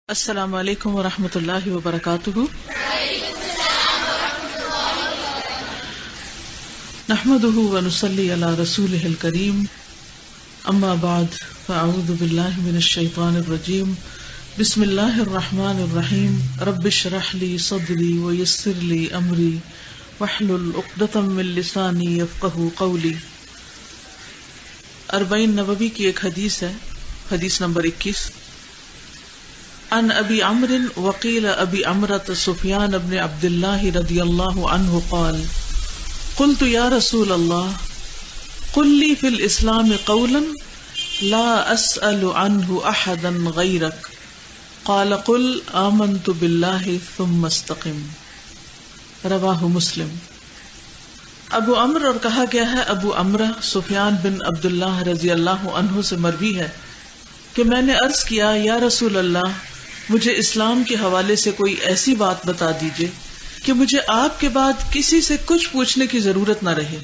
السلام علیکم ورحمۃ اللہ وبرکاتہ. نحمده ونصلي على رسوله الكريم. اما بعد فاعوذ باللہ من الشیطان الرجیم. بسم اللہ الرحمن الرحیم. رب اشرح لي صدری ويسر لي امری واحلل عقدۃ من لسانی یفقهوا قولی. 40 نبوی کی ایک حدیث ہے، حدیث نمبر 21. عن ابی عمرو وقیل ابی عمرة سفیان بن عبد الله رضی اللہ عنہ قال قلت یا رسول اللہ قل لی فی الاسلام قولا لا اسأل عنہ احدا غیرک قال قل آمنت باللہ ثم استقم. رواہ مسلم. ابو عمرو اور کہا گیا ہے ابو عمرہ سفیان بن عبد اللہ رضی اللہ عنہ سے مروی ہے کہ میں نے عرض کیا یا رسول اللہ مجھے اسلام کے حوالے سے کوئی ایسی بات بتا دیجئے کہ مجھے آپ کے بعد کسی سے کچھ پوچھنے کی ضرورت نہ رہے.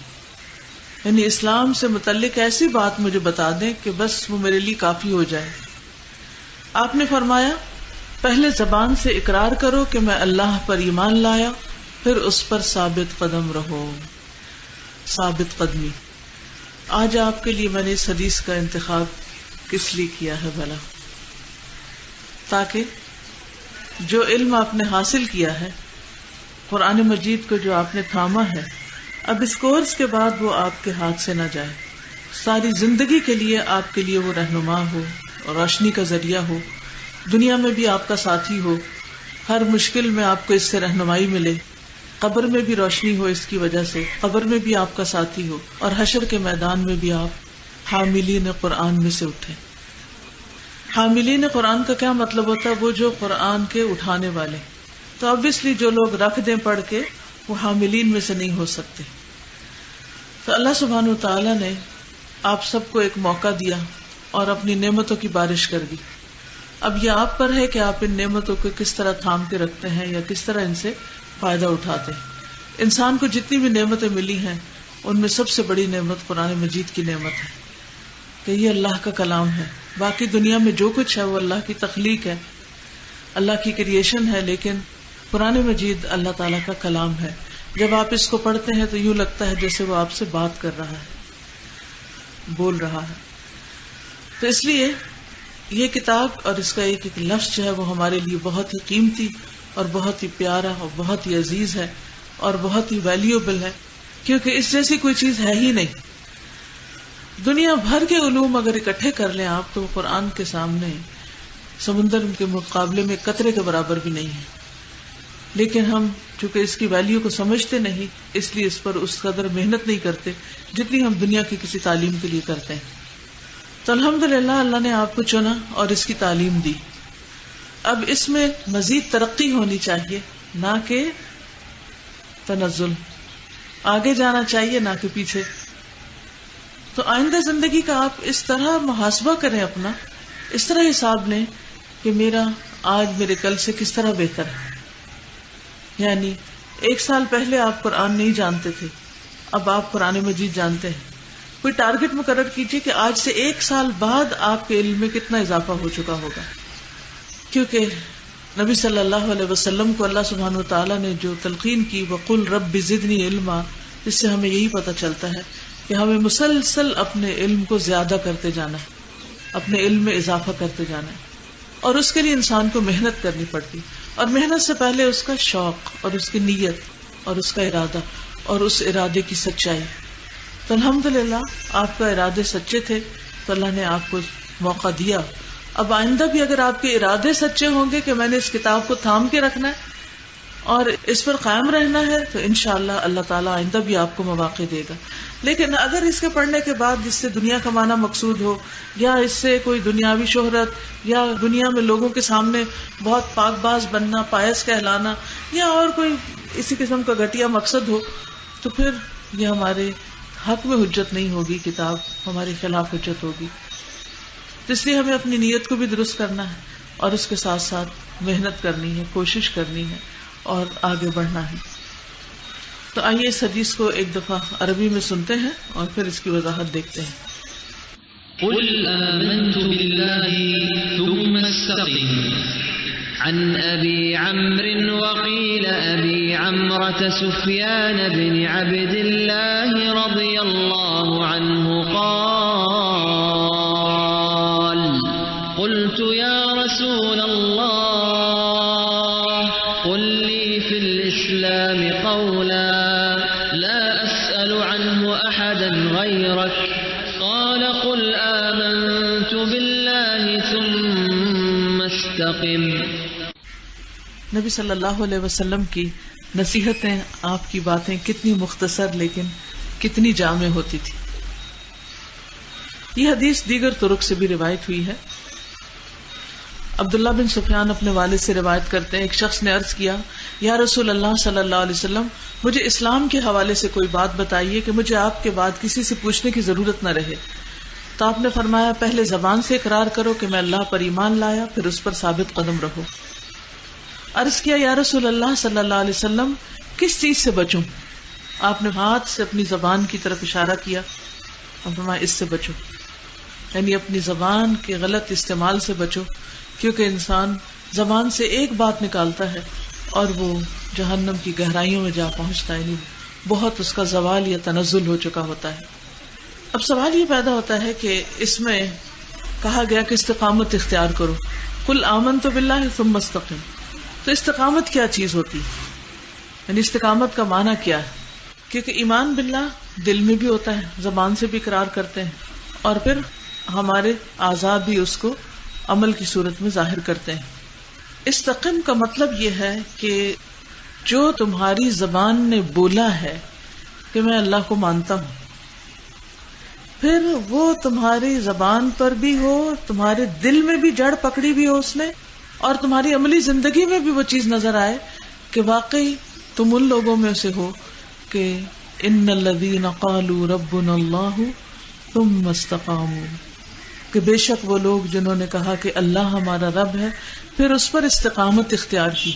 یعنی اسلام سے متعلق ایسی بات مجھے بتا دیں کہ بس وہ میرے لیے کافی ہو جائے. آپ نے فرمایا پہلے زبان سے اقرار کرو کہ میں اللہ پر ایمان لایا، پھر اس پر ثابت قدم رہو. ثابت قدمی. آج آپ کے لیے میں نے اس حدیث کا انتخاب کس لیے کیا ہے بھلا؟ تاکہ جو علم آپ نے حاصل کیا ہے، قرآن مجید کو جو آپ نے تھاما ہے، اب اس کورس کے بعد وہ آپ کے ہاتھ سے نہ جائے. ساری زندگی کے لیے آپ کے لیے وہ رہنما ہو اور روشنی کا ذریعہ ہو. دنیا میں بھی آپ کا ساتھی ہو، ہر مشکل میں آپ کو اس سے رہنمائی ملے. قبر میں بھی روشنی ہو اس کی وجہ سے، قبر میں بھی آپ کا ساتھی ہو، اور حشر کے میدان میں بھی آپ حاملین قرآن میں سے اٹھے. حاملین قرآن کا کیا مطلب ہوتا ہے؟ وہ جو قرآن کے اٹھانے والے. تو obviously جو لوگ رکھ دیں پڑھ کے وہ حاملین میں سے نہیں ہو سکتے. تو اللہ سبحانہ و تعالیٰ نے آپ سب کو ایک موقع دیا اور اپنی نعمتوں کی بارش کر دی. اب یہ آپ پر ہے کہ آپ ان نعمتوں کو کس طرح تھام کے رکھتے ہیں یا کس طرح ان سے فائدہ اٹھاتے ہیں. انسان کو جتنی بھی نعمتیں ملی ہیں ان میں سب سے بڑی نعمت قرآن مجید کی نعمت ہے کہ یہ اللہ کا کلام ہے. باقی دنیا میں جو کچھ ہے وہ اللہ کی تخلیق ہے، اللہ کی کریشن ہے، لیکن قرآن مجید اللہ تعالیٰ کا کلام ہے. جب آپ اس کو پڑھتے ہیں تو یوں لگتا ہے جیسے وہ آپ سے بات کر رہا ہے، بول رہا ہے. تو اس لیے یہ کتاب اور اس کا ایک ایک لفظ جو ہے وہ ہمارے لیے بہت ہی قیمتی اور بہت ہی پیارا اور بہت ہی عزیز ہے اور بہت ہی ویلیوبل ہے، کیونکہ اس جیسی کوئی چیز ہے ہی نہیں. دنیا بھر کے علوم اگر اکٹھے کر لیں آپ تو قرآن کے سامنے سمندر کے مقابلے میں قطرے کے برابر بھی نہیں ہے. لیکن ہم چونکہ اس کی ویلیو کو سمجھتے نہیں، اس لیے اس پر اس قدر محنت نہیں کرتے جتنی ہم دنیا کی کسی تعلیم کے لیے کرتے ہیں. تو الحمدللہ اللہ نے آپ کو چنا اور اس کی تعلیم دی. اب اس میں مزید ترقی ہونی چاہیے، نہ کہ تنزل. آگے جانا چاہیے نہ کہ پیچھے. تو آئندہ زندگی کا آپ اس طرح محاسبہ کریں، اپنا اس طرح حساب لیں کہ میرا آج میرے کل سے کس طرح بہتر ہے. یعنی 1 سال پہلے آپ قرآن نہیں جانتے تھے، اب آپ قرآن مجید جانتے ہیں. کوئی ٹارگٹ مقرر کیجئے کہ آج سے 1 سال بعد آپ کے علم میں کتنا اضافہ ہو چکا ہوگا. کیونکہ نبی صلی اللہ علیہ وسلم کو اللہ سبحانہ وتعالیٰ نے جو تلقین کی وَقُلْ رَبِّ زِدْنِي عِلْمًا، اس سے ہمیں یہی پتہ چلتا ہے کہ ہمیں مسلسل اپنے علم کو زیادہ کرتے جانا ہے، اپنے علم میں اضافہ کرتے جانا ہے. اور اس کے لیے انسان کو محنت کرنی پڑتی، اور محنت سے پہلے اس کا شوق اور اس کی نیت اور اس کا ارادہ اور اس ارادے کی سچائی. تو الحمدللہ آپ کا ارادے سچے تھے تو اللہ نے آپ کو موقع دیا. اب آئندہ بھی اگر آپ کے ارادے سچے ہوں گے کہ میں نے اس کتاب کو تھام کے رکھنا ہے اور اس پر قائم رہنا ہے تو انشاءاللہ اللہ تعالیٰ آئندہ بھی آپ کو مواقع دے گا. لیکن اگر اس کے پڑھنے کے بعد جس سے دنیا کمانا مقصود ہو، یا اس سے کوئی دنیاوی شہرت، یا دنیا میں لوگوں کے سامنے بہت پاک باز بننا، پائس کہلانا، یا اور کوئی اسی قسم کا گھٹیا مقصد ہو، تو پھر یہ ہمارے حق میں حجت نہیں ہوگی، کتاب ہمارے خلاف حجت ہوگی. تو اس لیے ہمیں اپنی نیت کو بھی درست کرنا ہے اور اس کے ساتھ ساتھ محنت کرنی ہے، کوشش کرنی ہے اور آگے بڑھنا ہے. تو آئیے اس حدیث کو ایک دفعہ عربی میں سنتے ہیں اور پھر اس کی وضاحت دیکھتے ہیں. قل آمنت باللہ ثم استقم عن أبي عمرو وقيل أبي عمرة سفيان بن عبد الله رضي الله عنه قال قلت يا رسول الله قل لي في الإسلام قولا لا أسأل عنه أحدا غيرك قال قل آمنت بالله ثم استقم. نبی صلی اللہ علیہ وسلم کی نصیحتیں، آپ کی باتیں کتنی مختصر لیکن کتنی جامع ہوتی تھی. یہ حدیث دیگر طرق سے بھی روایت ہوئی ہے. عبداللہ بن سفیان اپنے والد سے روایت کرتے ہیں، ایک شخص نے عرض کیا یا رسول اللہ صلی اللہ علیہ وسلم مجھے اسلام کے حوالے سے کوئی بات بتائیے کہ مجھے آپ کے بعد کسی سے پوچھنے کی ضرورت نہ رہے. تو آپ نے فرمایا پہلے زبان سے اقرار کرو کہ میں اللہ پر ایمان لایا، پھر اس پر ثابت قدم رہو. عرض کیا یا رسول اللہ صلی اللہ علیہ وسلم کس چیز سے بچوں؟ آپ نے ہاتھ سے اپنی زبان کی طرف اشارہ کیا اور فرمایا اس سے بچو، یعنی اپنی زبان کے غلط استعمال سے بچو، کیونکہ انسان زبان سے ایک بات نکالتا ہے اور وہ جہنم کی گہرائیوں میں جا پہنچتا ہے، یعنی بہت اس کا زوال یا تنزل ہو چکا ہوتا ہے. اب سوال یہ پیدا ہوتا ہے کہ اس میں کہا گیا کہ استقامت اختیار کرو، قل آمنت باللہ ثم استقم. تو استقامت کیا چیز ہوتی ہے، یعنی استقامت کا معنی کیا ہے؟ کیونکہ ایمان باللہ دل میں بھی ہوتا ہے، زبان سے بھی اقرار کرتے ہیں، اور پھر ہمارے اعضاء بھی اس کو عمل کی صورت میں ظاہر کرتے ہیں. استقم کا مطلب یہ ہے کہ جو تمہاری زبان نے بولا ہے کہ میں اللہ کو مانتا ہوں، پھر وہ تمہاری زبان پر بھی ہو، تمہارے دل میں بھی جڑ پکڑی بھی ہو اس نے، اور تمہاری عملی زندگی میں بھی وہ چیز نظر آئے کہ واقعی تم ان لوگوں میں سے ہو کہ ان الذین قالوا ربنا اللہ ثم استقاموا، کہ بے شک وہ لوگ جنہوں نے کہا کہ اللہ ہمارا رب ہے پھر اس پر استقامت اختیار کی،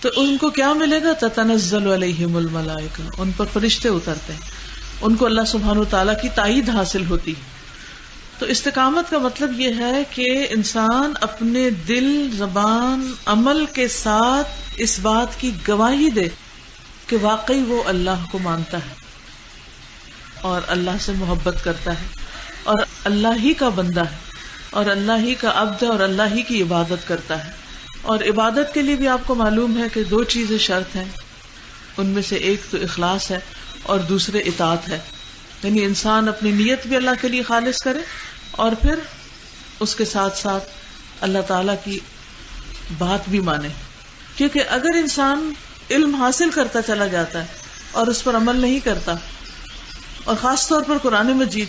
تو ان کو کیا ملے گا؟ تتنزل علیہم الملائکہ، ان پر فرشتے اترتے ہیں، ان کو اللہ سبحانہ وتعالیٰ کی تائید حاصل ہوتی. تو استقامت کا مطلب یہ ہے کہ انسان اپنے دل، زبان، عمل کے ساتھ اس بات کی گواہی دے کہ واقعی وہ اللہ کو مانتا ہے اور اللہ سے محبت کرتا ہے اور اللہ ہی کا بندہ ہے اور اللہ ہی کا عبد ہے اور اللہ ہی کی عبادت کرتا ہے. اور عبادت کے لیے بھی آپ کو معلوم ہے کہ دو چیزیں شرط ہیں، ان میں سے ایک تو اخلاص ہے اور دوسرے اطاعت ہے، یعنی انسان اپنی نیت بھی اللہ کے لیے خالص کرے اور پھر اس کے ساتھ ساتھ اللہ تعالی کی بات بھی مانے. کیونکہ اگر انسان علم حاصل کرتا چلا جاتا ہے اور اس پر عمل نہیں کرتا، اور خاص طور پر قرآن مجید،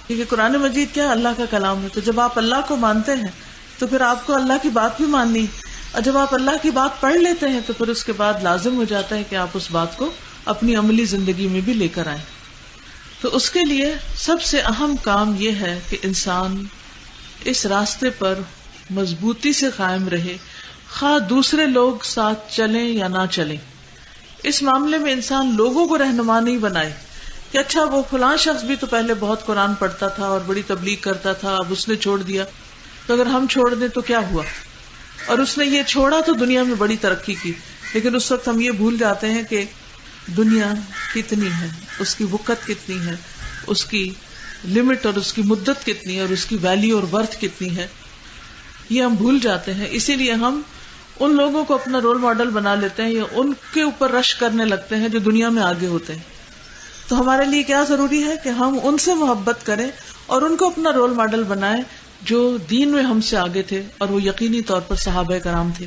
کیونکہ قرآن مجید کیا ہے؟ اللہ کا کلام ہے. تو جب آپ اللہ کو مانتے ہیں تو پھر آپ کو اللہ کی بات بھی ماننی، اور جب آپ اللہ کی بات پڑھ لیتے ہیں تو پھر اس کے بعد لازم ہو جاتا ہے کہ آپ اس بات کو اپنی عملی زندگی میں بھی لے کر آئیں. تو اس کے لیے سب سے اہم کام یہ ہے کہ انسان اس راستے پر مضبوطی سے قائم رہے، خواہ دوسرے لوگ ساتھ چلیں یا نہ چلیں. اس معاملے میں انسان لوگوں کو رہنما نہیں بنائے کہ اچھا وہ فلاں شخص بھی تو پہلے بہت قرآن پڑھتا تھا اور بڑی تبلیغ کرتا تھا، اب اس نے چھوڑ دیا، تو اگر ہم چھوڑ دیں تو کیا ہوا؟ اور اس نے یہ چھوڑا تو دنیا میں بڑی ترقی کی، لیکن اس وقت ہم یہ بھول جاتے ہیں کہ دنیا کتنی ہے، اس کی وقت کتنی ہے، اس کی لمٹ اور اس کی مدت کتنی ہے، اور اس کی ویلیو اور ورتھ کتنی ہے، یہ ہم بھول جاتے ہیں. اسی لیے ہم ان لوگوں کو اپنا رول ماڈل بنا لیتے ہیں یا ان کے اوپر رش کرنے لگتے ہیں جو دنیا میں آگے ہوتے ہیں. تو ہمارے لیے کیا ضروری ہے کہ ہم ان سے محبت کریں اور ان کو اپنا رول ماڈل بنائیں جو دین میں ہم سے آگے تھے، اور وہ یقینی طور پر صحابہ کرام تھے،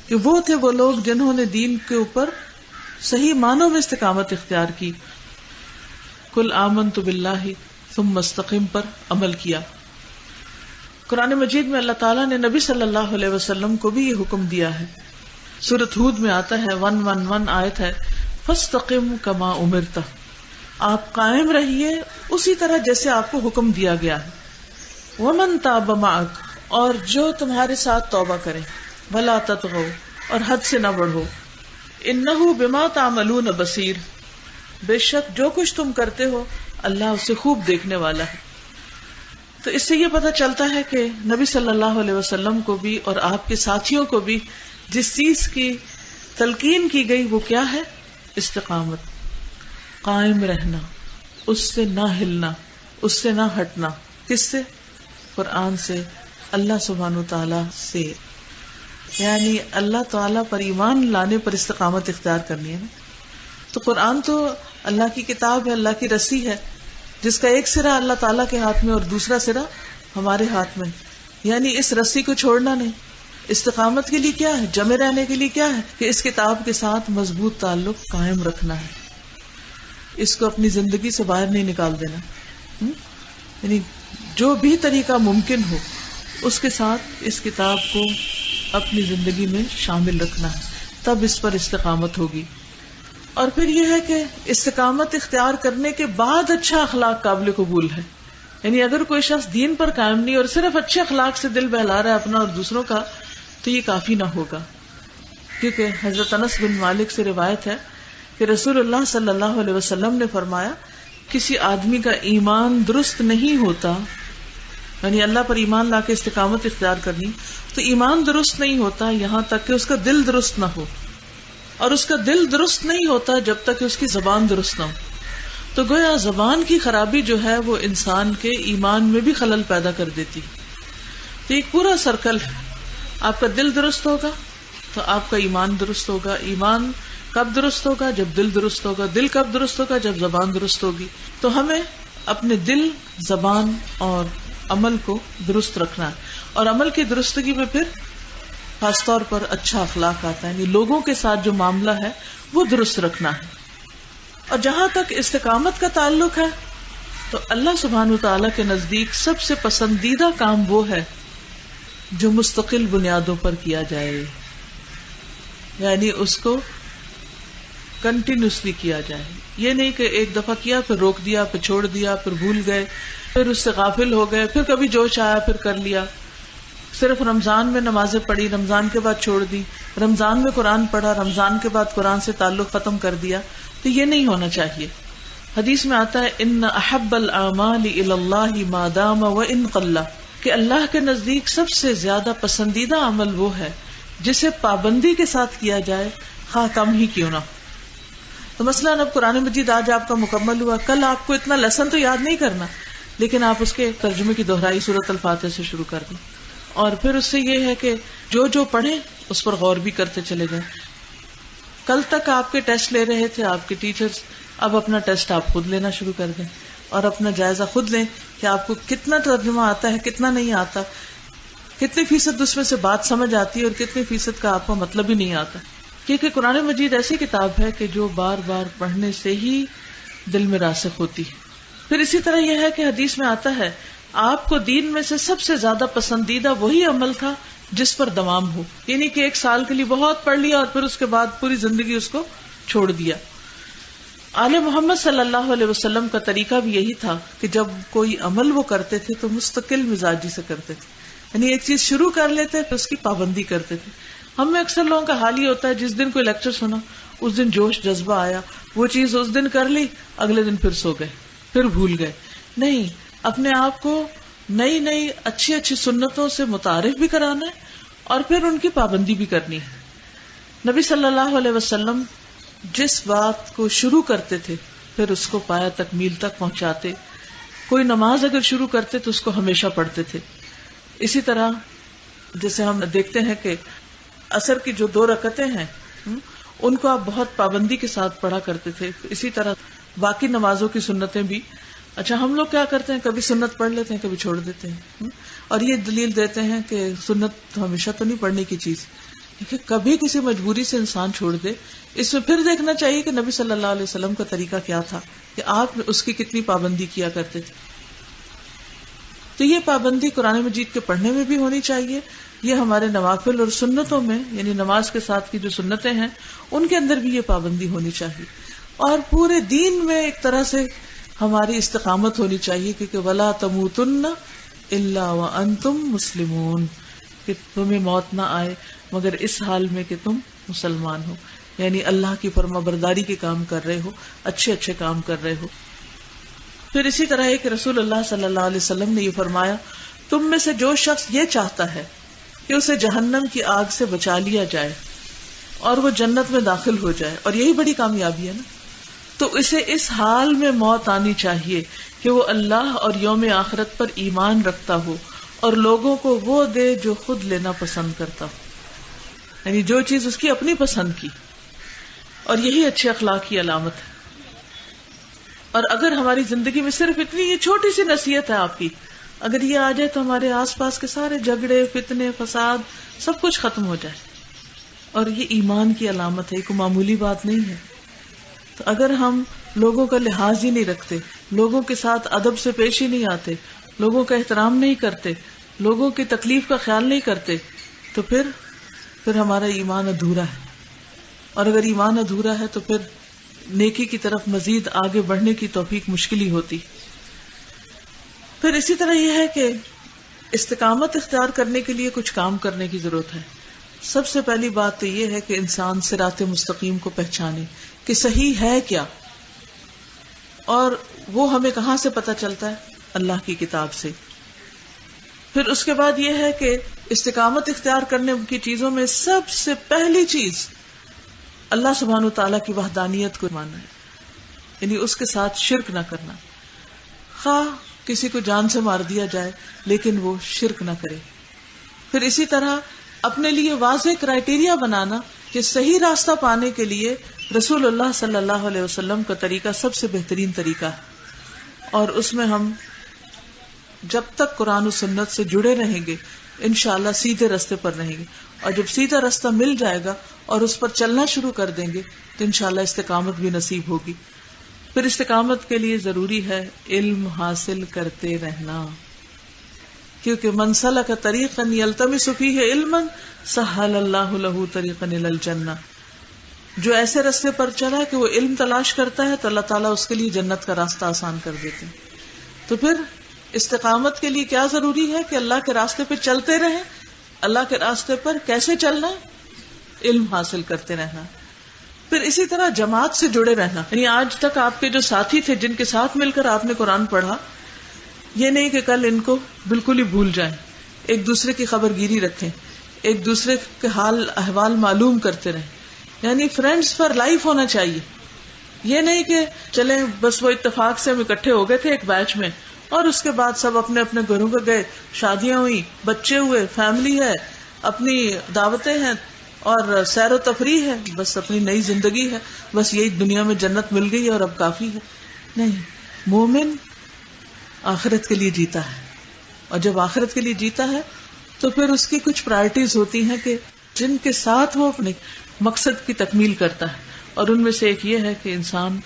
کہ وہ تھے وہ لوگ جنہوں نے دین کے اوپر صحیح معنوں میں استقامت اختیار کی. قل آمنت باللہ ثم استقم پر عمل کیا. قرآن مجید میں اللہ تعالیٰ نے نبی صلی اللہ علیہ وسلم کو بھی یہ حکم دیا ہے. سورۃ ہود میں آتا ہے 111 آیت ہے، فاستقم کما امرت، آپ قائم رہیے اسی طرح جیسے آپ کو حکم دیا گیا ہے. ومن تاب معک، اور جو تمہارے ساتھ توبہ کرے، ولا تطغوا، اور حد سے نہ بڑھو، انہ بما تعملون بصیر، بے شک جو کچھ تم کرتے ہو اللہ اسے خوب دیکھنے والا ہے. تو اس سے یہ پتہ چلتا ہے کہ نبی صلی اللہ علیہ وسلم کو بھی اور آپ کے ساتھیوں کو بھی جس چیز کی تلقین کی گئی وہ کیا ہے؟ استقامت، قائم رہنا، اس سے نہ ہلنا، اس سے نہ ہٹنا. کس سے؟ قرآن سے، اللہ سبحانہ وتعالی سے. یعنی اللہ تعالیٰ پر ایمان لانے پر استقامت اختیار کرنی ہے نا. تو قرآن تو اللہ کی کتاب ہے، اللہ کی رسی ہے، جس کا ایک سرا اللہ تعالیٰ کے ہاتھ میں اور دوسرا سرا ہمارے ہاتھ میں. یعنی اس رسی کو چھوڑنا نہیں. استقامت کے لیے کیا ہے؟ جمے رہنے کے لیے کیا ہے؟ کہ اس کتاب کے ساتھ مضبوط تعلق قائم رکھنا ہے، اس کو اپنی زندگی سے باہر نہیں نکال دینا. یعنی جو بھی طریقہ ممکن ہو اس کے ساتھ اس کتاب کو اپنی زندگی میں شامل رکھنا ہے، تب اس پر استقامت ہوگی. اور پھر یہ ہے کہ استقامت اختیار کرنے کے بعد اچھا اخلاق قابل قبول ہے. یعنی اگر کوئی شخص دین پر قائم نہیں اور صرف اچھے اخلاق سے دل بہلا رہا ہے اپنا اور دوسروں کا، تو یہ کافی نہ ہوگا. کیونکہ حضرت انس بن مالک سے روایت ہے کہ رسول اللہ صلی اللہ علیہ وسلم نے فرمایا کسی آدمی کا ایمان درست نہیں ہوتا، یعنی اللہ پر ایمان لا کے استقامت اختیار کرنی، تو ایمان درست نہیں ہوتا یہاں تک کہ اس کا دل درست نہ ہو، اور اس کا دل درست نہیں ہوتا جب تک کہ اس کی زبان درست نہ ہو. تو گویا زبان کی خرابی جو ہے وہ انسان کے ایمان میں بھی خلل پیدا کر دیتی. تو ایک پورا سرکل ہے. آپ کا دل درست ہوگا تو آپ کا ایمان درست ہوگا. ایمان کب درست ہوگا؟ جب دل درست ہوگا. دل کب درست ہوگا؟ جب زبان درست ہوگی. تو ہمیں اپنے دل، زبان اور عمل کو درست رکھنا ہے. اور عمل کی درستگی میں پھر خاص طور پر اچھا اخلاق آتا ہے، یعنی لوگوں کے ساتھ جو معاملہ ہے وہ درست رکھنا ہے. اور جہاں تک استقامت کا تعلق ہے تو اللہ سبحانہ وتعالی کے نزدیک سب سے پسندیدہ کام وہ ہے جو مستقل بنیادوں پر کیا جائے، یعنی اس کو کنٹینیوسلی کیا جائے. یہ نہیں کہ ایک دفعہ کیا پھر روک دیا، پھر چھوڑ دیا، پھر بھول گئے، پھر اس سے غافل ہو گئے، پھر کبھی جوش آیا پھر کر لیا. صرف رمضان میں نمازیں پڑھی، رمضان کے بعد چھوڑ دی، رمضان میں قرآن پڑھا، رمضان کے بعد قرآن سے تعلق ختم کر دیا. تو یہ نہیں ہونا چاہیے. حدیث میں آتا ہے ان احب الاعمال الی اللہ ما دام وان قل، کہ اللہ کے نزدیک سب سے زیادہ پسندیدہ عمل وہ ہے جسے پابندی کے ساتھ کیا جائے، خواہ کم ہی کیوں نہ. تو مثلاً اب قرآن مجید آج آپ کا مکمل ہوا، کل آپ کو اتنا لیسن تو یاد نہیں کرنا، لیکن آپ اس کے ترجمے کی دہرائی سورۃ الفاتحہ سے شروع کر دیں. اور پھر اس سے یہ ہے کہ جو پڑھیں اس پر غور بھی کرتے چلے جائیں. کل تک آپ کے ٹیسٹ لے رہے تھے آپ کے ٹیچرز، اب اپنا ٹیسٹ آپ خود لینا شروع کر دیں اور اپنا جائزہ خود لیں کہ آپ کو کتنا ترجمہ آتا ہے، کتنا نہیں آتا، کتنی فیصد اس میں سے بات سمجھ آتی ہے اور کتنی فیصد کا آپ کو مطلب ہی نہیں آتا. کیونکہ قرآن مجید ایسی کتاب ہے کہ جو بار بار پڑھنے سے ہی دل میں راسخ ہوتی ہے. پھر اسی طرح یہ ہے کہ حدیث میں آتا ہے آپ کو دین میں سے سب سے زیادہ پسندیدہ وہی عمل تھا جس پر دوام ہو، یعنی کہ ایک سال کے لیے بہت پڑھ لیا اور پھر اس کے بعد پوری زندگی اس کو چھوڑ دیا. آل محمد صلی اللہ علیہ وسلم کا طریقہ بھی یہی تھا کہ جب کوئی عمل وہ کرتے تھے تو مستقل مزاجی سے کرتے تھے، یعنی ایک چیز شروع کر لیتے پھر اس کی پابندی کرتے تھے. ہم میں اکثر لوگوں کا حال یہ ہوتا ہے جس دن کوئی لیکچر سنا اس دن جوش جذبہ آیا، وہ چیز اس دن کر لی، اگلے دن پھر سو گئے، پھر بھول گئے. نہیں، اپنے آپ کو نئی نئی اچھی اچھی سنتوں سے متعارف بھی کرانا ہے اور پھر ان کی پابندی بھی کرنی ہے. نبی صلی اللہ علیہ وسلم جس بات کو شروع کرتے تھے پھر اس کو پایا تکمیل تک پہنچاتے. کوئی نماز اگر شروع کرتے تو اس کو ہمیشہ پڑھتے تھے. اسی طرح جیسے ہم دیکھتے ہیں کہ عصر کی جو 2 رکعتیں ہیں ان کو آپ بہت پابندی کے ساتھ پڑھا کرتے تھے. اسی طرح باقی نمازوں کی سنتیں بھی. اچھا، ہم لوگ کیا کرتے ہیں، کبھی سنت پڑھ لیتے ہیں کبھی چھوڑ دیتے ہیں، اور یہ دلیل دیتے ہیں کہ سنت ہمیشہ تو نہیں پڑھنے کی چیز، لیکن کبھی کسی مجبوری سے انسان چھوڑ دے. اس میں پھر دیکھنا چاہیے کہ نبی صلی اللہ علیہ وسلم کا طریقہ کیا تھا، کہ آپ اس کی کتنی پابندی کیا کرتے تھے. تو یہ پابندی قرآن مجید کے پڑھنے میں بھی ہونی چاہیے. یہ ہمارے نوافل اور سنتوں میں، یعنی نماز کے ساتھ کی جو سنتیں ہیں ان کے اندر بھی یہ پابندی ہونی چاہیے. اور پورے دین میں ایک طرح سے ہماری استقامت ہونی چاہیے، کیونکہ وَلَا تَمُوتُنَّ إِلَّا وَأَنْتُمْ مُسْلِمُونَ، کہ تمہیں موت نہ آئے مگر اس حال میں کہ تم مسلمان ہو، یعنی اللہ کی فرما برداری کے کام کر رہے ہو، اچھے اچھے کام کر رہے ہو. پھر اسی طرح ایک رسول اللہ صلی اللہ علیہ وسلم نے یہ فرمایا، تم میں سے جو شخص یہ چاہتا ہے کہ اسے جہنم کی آگ سے بچا لیا جائے اور وہ جنت میں داخل ہو جائے، اور یہی بڑی کامیابی ہے نا، تو اسے اس حال میں موت آنی چاہیے کہ وہ اللہ اور یوم آخرت پر ایمان رکھتا ہو اور لوگوں کو وہ دے جو خود لینا پسند کرتا ہو، یعنی جو چیز اس کی اپنی پسند کی، اور یہی اچھے اخلاق کی علامت ہے۔ اور اگر ہماری زندگی میں صرف اتنی یہ چھوٹی سی نصیحت ہے آپ کی، اگر یہ آ جائے تو ہمارے آس پاس کے سارے جھگڑے، فتنے، فساد سب کچھ ختم ہو جائے، اور یہ ایمان کی علامت ہے، کوئی معمولی بات نہیں ہے۔ تو اگر ہم لوگوں کا لحاظ ہی نہیں رکھتے، لوگوں کے ساتھ ادب سے پیش ہی نہیں آتے، لوگوں کا احترام نہیں کرتے، لوگوں کی تکلیف کا خیال نہیں کرتے، تو پھر ہمارا ایمان ادھورا ہے، اور اگر ایمان ادھورا ہے تو پھر نیکی کی طرف مزید آگے بڑھنے کی توفیق مشکل ہی ہوتی۔ پھر اسی طرح یہ ہے کہ استقامت اختیار کرنے کے لیے کچھ کام کرنے کی ضرورت ہے۔ سب سے پہلی بات تو یہ ہے کہ انسان صراط مستقیم کو پہچانے کہ صحیح ہے کیا، اور وہ ہمیں کہاں سے پتہ چلتا ہے؟ اللہ کی کتاب سے۔ پھر اس کے بعد یہ ہے کہ استقامت اختیار کرنے کی چیزوں میں سب سے پہلی چیز اللہ سبحانہ وتعالیٰ کی وحدانیت کو ماننا ہے، یعنی اس کے ساتھ شرک نہ کرنا، خواہ کسی کو جان سے مار دیا جائے لیکن وہ شرک نہ کرے۔ پھر اسی طرح اپنے لیے واضح کرائیٹیریا بنانا کہ صحیح راستہ پانے کے لیے رسول اللہ صلی اللہ علیہ وسلم کا طریقہ سب سے بہترین طریقہ ہے، اور اس میں ہم جب تک قرآن و سنت سے جڑے رہیں گے انشاءاللہ سیدھے راستے پر رہیں گے، اور جب سیدھا راستہ مل جائے گا اور اس پر چلنا شروع کر دیں گے تو انشاءاللہ استقامت بھی نصیب ہوگی۔ پھر استقامت کے لیے ضروری ہے علم حاصل کرتے رہنا، کیونکہ من سلک طریقا یلتمس فیہ علما سہل اللہ لہ طریقا الی الجنہ، جو ایسے راستے پر چلا کہ وہ علم تلاش کرتا ہے تو اللہ تعالیٰ اس کے لیے جنت کا راستہ آسان کر دیتے ہیں۔ تو پھر استقامت کے لیے کیا ضروری ہے کہ اللہ کے راستے پہ چلتے رہیں۔ اللہ کے راستے پر کیسے چلنا؟ علم حاصل کرتے رہنا۔ پھر اسی طرح جماعت سے جڑے رہنا، یعنی آج تک آپ کے جو ساتھی تھے جن کے ساتھ مل کر آپ نے قرآن پڑھا، یہ نہیں کہ کل ان کو بالکل ہی بھول جائیں، ایک دوسرے کی خبر گیری رکھیں، ایک دوسرے کے حال احوال معلوم کرتے رہیں، یعنی فرینڈز فار لائف ہونا چاہیے۔ یہ نہیں کہ چلیں بس وہ اتفاق سے ہم اکٹھے ہو گئے تھے ایک بیچ میں اور اس کے بعد سب اپنے اپنے گھروں کو گئے، شادیاں ہوئی، بچے ہوئے، فیملی ہے، اپنی دعوتیں ہیں اور سیر و تفریح ہے، بس اپنی نئی زندگی ہے، بس یہی دنیا میں جنت مل گئی اور اب کافی ہے۔ نہیں، مومن آخرت کے لیے جیتا ہے، اور جب آخرت کے لیے جیتا ہے تو پھر اس کی کچھ پرائرٹیز ہوتی ہیں کہ جن کے ساتھ وہ اپنے مقصد کی تکمیل کرتا ہے، اور ان میں سے ایک یہ ہے کہ انسان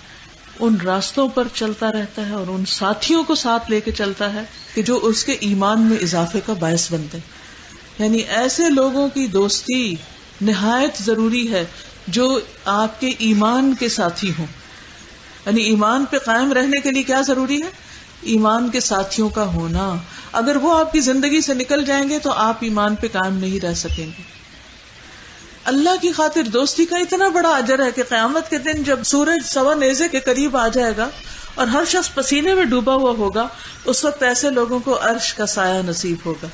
ان راستوں پر چلتا رہتا ہے اور ان ساتھیوں کو ساتھ لے کے چلتا ہے کہ جو اس کے ایمان میں اضافے کا باعث بنتے ہیں۔ یعنی ایسے لوگوں کی دوستی نہایت ضروری ہے جو آپ کے ایمان کے ساتھی ہوں۔ یعنی ایمان پہ قائم رہنے کے لیے کیا ضروری ہے؟ ایمان کے ساتھیوں کا ہونا۔ اگر وہ آپ کی زندگی سے نکل جائیں گے تو آپ ایمان پہ قائم نہیں رہ سکیں گے۔ اللہ کی خاطر دوستی کا اتنا بڑا اجر ہے کہ قیامت کے دن جب سورج سوا نیزے کے قریب آ جائے گا اور ہر شخص پسینے میں ڈوبا ہوا ہوگا، اس وقت ایسے لوگوں کو عرش کا سایہ نصیب ہوگا۔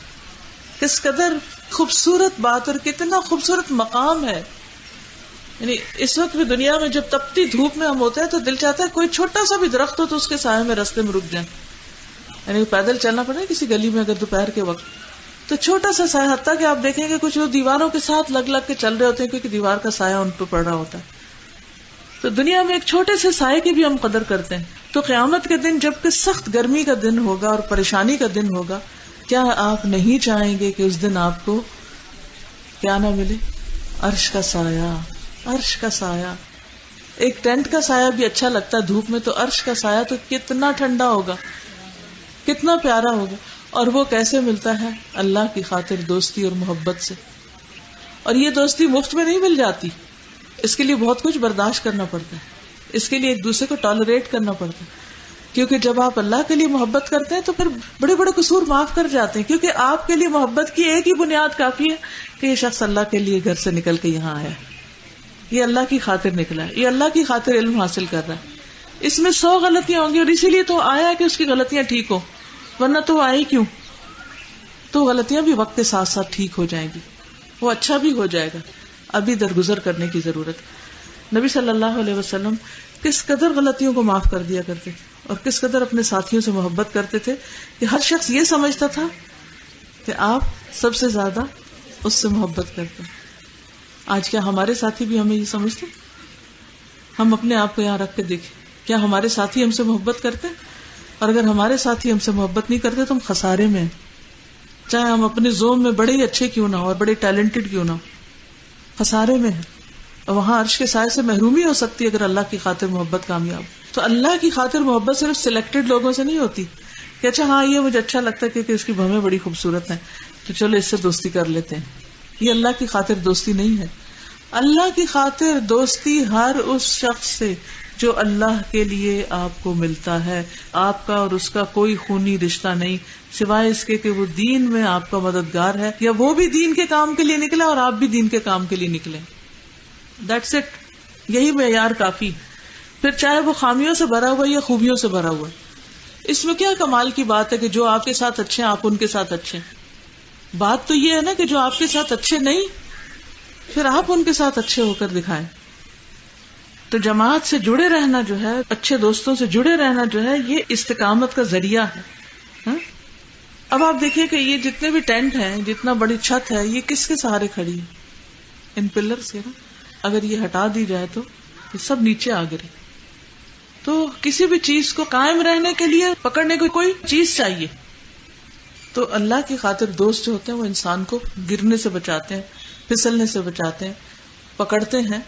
کس قدر خوبصورت بات اور کتنا خوبصورت مقام ہے۔ یعنی اس وقت بھی دنیا میں جب تپتی دھوپ میں ہم ہوتے ہیں تو دل چاہتا ہے کوئی چھوٹا سا بھی درخت ہو تو اس کے سائے میں رستے میں رک جائیں، یعنی پیدل چلنا پڑے کسی گلی میں اگر دوپہر کے وقت تو چھوٹا سا سایہ، حتیٰ کہ آپ دیکھیں گے کچھ لوگ دیواروں کے ساتھ لگ لگ کے چل رہے ہوتے ہیں کیونکہ دیوار کا سایہ ان پہ پڑ رہا ہوتا ہے۔ تو دنیا میں ایک چھوٹے سے سائے کی بھی ہم قدر کرتے ہیں، تو قیامت کے دن جب کہ سخت گرمی کا دن ہوگا اور پریشانی کا دن ہوگا، کیا آپ نہیں چاہیں گے کہ اس دن آپ کو کیا نہ ملے؟ عرش کا سایہ۔ عرش کا سایہ، ایک ٹینٹ کا سایہ بھی اچھا لگتا ہے دھوپ میں، تو عرش کا سایہ تو کتنا ٹھنڈا ہوگا، کتنا پیارا ہوگا۔ اور وہ کیسے ملتا ہے؟ اللہ کی خاطر دوستی اور محبت سے۔ اور یہ دوستی مفت میں نہیں مل جاتی، اس کے لیے بہت کچھ برداشت کرنا پڑتا ہے، اس کے لیے ایک دوسرے کو ٹالریٹ کرنا پڑتا ہے، کیونکہ جب آپ اللہ کے لیے محبت کرتے ہیں تو پھر بڑے بڑے قصور معاف کر جاتے ہیں، کیونکہ آپ کے لیے محبت کی ایک ہی بنیاد کافی ہے کہ یہ شخص اللہ کے لیے گھر سے نکل کے یہاں آیا ہے، یہ اللہ کی خاطر نکلا ہے، یہ اللہ کی خاطر علم حاصل کر رہا ہے۔ اس میں 100 غلطیاں ہوں گی، اور اسی لیے تو آیا کہ اس کی غلطیاں ٹھیک ہو، ورنہ تو وہ آئی کیوں؟ تو غلطیاں بھی وقت کے ساتھ ساتھ ٹھیک ہو جائیں گی، وہ اچھا بھی ہو جائے گا، ابھی درگزر کرنے کی ضرورت۔ نبی صلی اللہ علیہ وسلم کس قدر غلطیوں کو معاف کر دیا کرتے اور کس قدر اپنے ساتھیوں سے محبت کرتے تھے کہ ہر شخص یہ سمجھتا تھا کہ آپ سب سے زیادہ اس سے محبت کرتے ہیں۔ آج کیا ہمارے ساتھی بھی ہمیں یہ سمجھتے؟ ہم اپنے آپ کو یہاں رکھ کے دیکھیں، کیا ہمارے ساتھی ہم سے محبت کرتے؟ اور اگر ہمارے ساتھی ہم سے محبت نہیں کرتے تو ہم خسارے میں ہیں، چاہے ہم اپنے زوم میں بڑے ہی اچھے کیوں نہ ہو اور بڑے ٹیلنٹڈ کیوں نہ ہو، خسارے میں ہیں۔ اور وہاں عرش کے سائے سے محرومی ہو سکتی ہے اگر اللہ کی خاطر محبت کامیاب۔ تو اللہ کی خاطر محبت صرف سلیکٹڈ لوگوں سے نہیں ہوتی کہ اچھا ہاں یہ مجھے اچھا لگتا ہے کیونکہ اس کی بھویں بڑی خوبصورت ہیں تو چلو اس سے دوستی کر لیتے ہیں۔ یہ اللہ کی خاطر دوستی نہیں ہے۔ اللہ کی خاطر دوستی ہر اس شخص سے جو اللہ کے لیے آپ کو ملتا ہے، آپ کا اور اس کا کوئی خونی رشتہ نہیں سوائے اس کے کہ وہ دین میں آپ کا مددگار ہے، یا وہ بھی دین کے کام کے لیے نکلا اور آپ بھی دین کے کام کے لیے نکلے۔ دیٹس اٹ، یہی معیار کافی۔ پھر چاہے وہ خامیوں سے بھرا ہوا یا خوبیوں سے بھرا ہوا، اس میں کیا کمال کی بات ہے کہ جو آپ کے ساتھ اچھے ہیں آپ ان کے ساتھ اچھے ہیں۔ بات تو یہ ہے نا کہ جو آپ کے ساتھ اچھے نہیں پھر آپ ان کے ساتھ اچھے ہو کر دکھائیں۔ تو جماعت سے جڑے رہنا جو ہے، اچھے دوستوں سے جڑے رہنا جو ہے، یہ استقامت کا ذریعہ ہے۔ اب آپ دیکھیے کہ یہ جتنے بھی ٹینٹ ہیں، جتنا بڑی چھت ہے، یہ کس کے سہارے کھڑی ہے؟ ان پلرز کے نا۔ اگر یہ ہٹا دی جائے تو یہ سب نیچے آ گرے۔ تو کسی بھی چیز کو قائم رہنے کے لیے پکڑنے کو کوئی چیز چاہیے۔ تو اللہ کی خاطر دوست جو ہوتے ہیں وہ انسان کو گرنے سے بچاتے ہیں، پھسلنے سے بچاتے ہیں، پکڑتے ہیں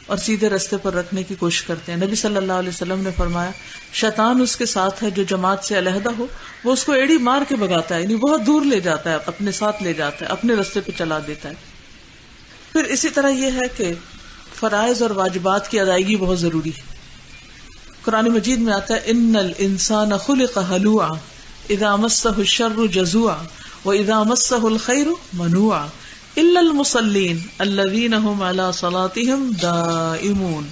اور سیدھے رستے پر رکھنے کی کوشش کرتے ہیں۔ نبی صلی اللہ علیہ وسلم نے فرمایا شیطان اس کے ساتھ ہے جو جماعت سے علیحدہ ہو، وہ اس کو ایڑی مار کے بھگاتا ہے، یعنی بہت دور لے جاتا ہے، اپنے ساتھ لے جاتا ہے، اپنے رستے پہ چلا دیتا ہے۔ پھر اسی طرح یہ ہے کہ فرائض اور واجبات کی ادائیگی بہت ضروری ہے۔ قرآن مجید میں آتا ہے ان الانسان خلق ہلوعا اذا مسہ الشر جزوعا واذا مسہ الخیر منوعا الا المصلین الذین هم علی صلاتهم دائمون۔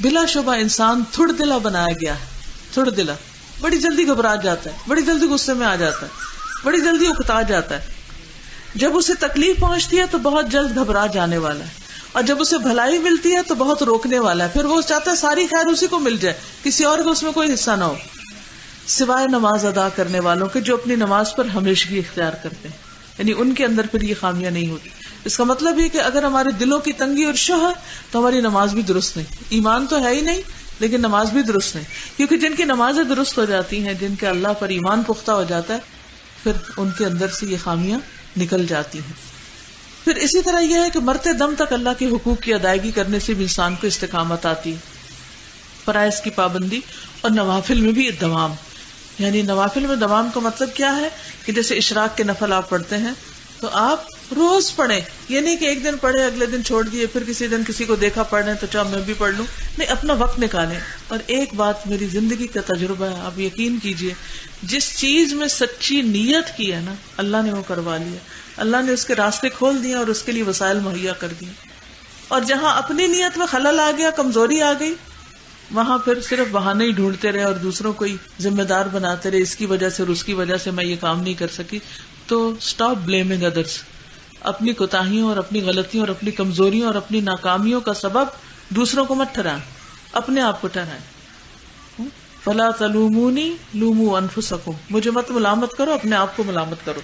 بلا شبہ انسان تھوڑ دلا بنایا گیا ہے، تھوڑ دلا، بڑی جلدی گھبرا جاتا ہے، بڑی جلدی غصے میں آ جاتا ہے، بڑی جلدی اکتا جاتا ہے، جب اسے تکلیف پہنچتی ہے تو بہت جلد گھبرا جانے والا ہے، اور جب اسے بھلائی ملتی ہے تو بہت روکنے والا ہے، پھر وہ چاہتا ہے ساری خیر اسی کو مل جائے، کسی اور کو اس میں کوئی حصہ نہ ہو، سوائے نماز ادا کرنے والوں کے جو اپنی نماز پر ہمیشگی اختیار کرتے ہیں، یعنی ان کے اندر پھر یہ خامیاں نہیں ہوتی۔ اس کا مطلب یہ کہ اگر ہمارے دلوں کی تنگی اور شح ہے تو ہماری نماز بھی درست نہیں، ایمان تو ہے ہی نہیں لیکن نماز بھی درست نہیں، کیونکہ جن کی نمازیں درست ہو جاتی ہیں، جن کے اللہ پر ایمان پختہ ہو جاتا ہے، پھر ان کے اندر سے یہ خامیاں نکل جاتی ہیں۔ پھر اسی طرح یہ ہے کہ مرتے دم تک اللہ کے حقوق کی ادائیگی کرنے سے بھی انسان کو استقامت آتی ہے، فرائض کی پابندی، اور نوافل میں بھی دوام۔ یعنی نوافل میں دوام کا مطلب کیا ہے کہ جیسے اشراق کے نفل آپ پڑھتے ہیں تو آپ روز پڑھیں، یہ نہیں کہ ایک دن پڑھے اگلے دن چھوڑ دیے، پھر کسی دن کسی کو دیکھا پڑھ رہے تو چاہے میں بھی پڑھ لوں، نہیں، اپنا وقت نکالیں۔ اور ایک بات میری زندگی کا تجربہ ہے، آپ یقین کیجئے، جس چیز میں سچی نیت کی ہے نا، اللہ نے وہ کروا لیا، اللہ نے اس کے راستے کھول دیے اور اس کے لیے وسائل مہیا کر دیے۔ اور جہاں اپنی نیت میں خلل آ گیا، کمزوری آ گئی، وہاں پھر صرف بہانے ہی ڈھونڈتے رہے اور دوسروں کو ہی ذمہ دار بناتے رہے، اس کی وجہ سے اور اس کی وجہ سے میں یہ کام نہیں کر سکی۔ تو اسٹاپ بلیمنگ ادرس، اپنی کوتاہیوں اور اپنی غلطیوں اور اپنی کمزوریوں اور اپنی ناکامیوں کا سبب دوسروں کو مت ٹھہرائیں، اپنے آپ کو ٹھہرائیں۔ فلا تلومونی لوموا انفسکم، مجھے مت ملامت کرو، اپنے آپ کو ملامت کرو۔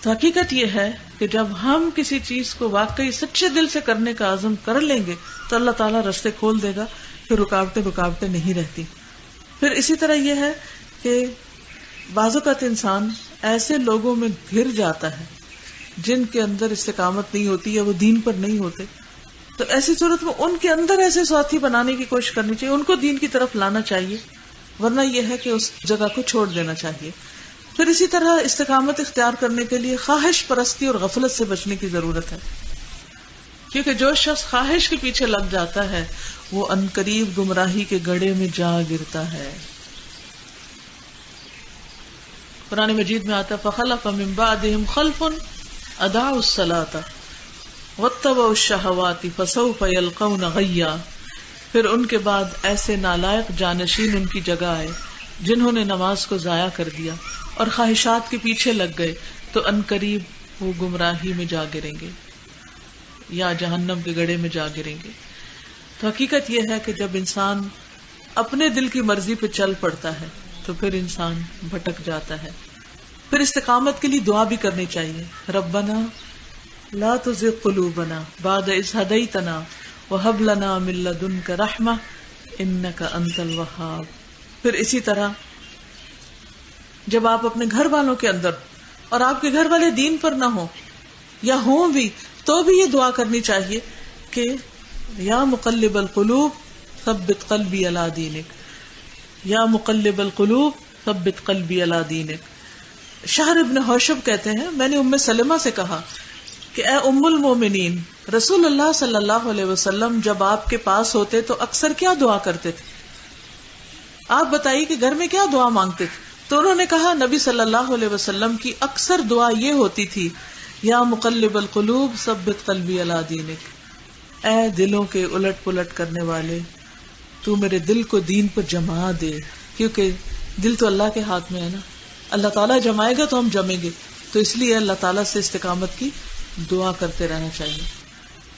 تو حقیقت یہ ہے کہ جب ہم کسی چیز کو واقعی سچے دل سے کرنے کا عزم کر لیں گے تو اللہ تعالیٰ راستے کھول دے گا، پھر رکاوٹیں نہیں رہتی۔ پھر اسی طرح یہ ہے کہ بعض اوقات انسان ایسے لوگوں میں گھر جاتا ہے جن کے اندر استقامت نہیں ہوتی یا وہ دین پر نہیں ہوتے، تو ایسی صورت میں ان کے اندر ایسے ساتھی بنانے کی کوشش کرنی چاہیے، ان کو دین کی طرف لانا چاہیے، ورنہ یہ ہے کہ اس جگہ کو چھوڑ دینا چاہیے۔ پھر اسی طرح استقامت اختیار کرنے کے لیے خواہش پرستی اور غفلت سے بچنے کی ضرورت ہے، کیونکہ جو شخص خواہش کے پیچھے لگ جاتا ہے وہ عنقریب گمراہی کے گڑھے میں جا گرتا ہے۔ قرآن مجید میں آتا ہے فخلف من بعدهم خلف اضاعوا الصلاۃ واتبعوا الشہوات فسوف یلقون غیا۔ پھر ان کے بعد ایسے نالائق جانشین ان کی جگہ آئے جنہوں نے نماز کو ضائع کر دیا اور خواہشات کے پیچھے لگ گئے، تو عنقریب وہ گمراہی میں جا گریں گے یا جہنم کے گڑھے میں جا گریں گے۔ تو حقیقت یہ ہے کہ جب انسان اپنے دل کی مرضی پہ چل پڑتا ہے تو پھر انسان بھٹک جاتا ہے۔ پھر استقامت کے لیے دعا بھی کرنی چاہیے، ربنا لا تزغ قلوبنا بعد اذ ہدیتنا وہب لنا من لدنک رحمہ انک انت الوہاب۔ پھر اسی طرح جب آپ اپنے گھر والوں کے اندر اور آپ کے گھر والے دین پر نہ ہوں یا ہوں بھی تو بھی یہ دعا کرنی چاہیے کہ یا مقلب القلوب ثبت قلبی علی دینک، یا مقلب القلوب ثبت قلبی علی دینک۔ شہر ابن حوشب کہتے ہیں میں نے ام سلمہ سے کہا کہ اے ام المومنین، رسول اللہ صلی اللہ علیہ وسلم جب آپ کے پاس ہوتے تو اکثر کیا دعا کرتے تھے؟ آپ بتائیے کہ گھر میں کیا دعا مانگتے تھے؟ تو انہوں نے کہا نبی صلی اللہ علیہ وسلم کی اکثر دعا یہ ہوتی تھی، یا مقلب القلوب ثبت قلبی علی دینک، اے دلوں کے الٹ پلٹ کرنے والے تو میرے دل کو دین پر جما دے، کیونکہ دل تو اللہ کے ہاتھ میں ہے نا، اللہ تعالیٰ جمائے گا تو ہم جمیں گے، تو اس لیے اللہ تعالیٰ سے استقامت کی دعا کرتے رہنا چاہیے۔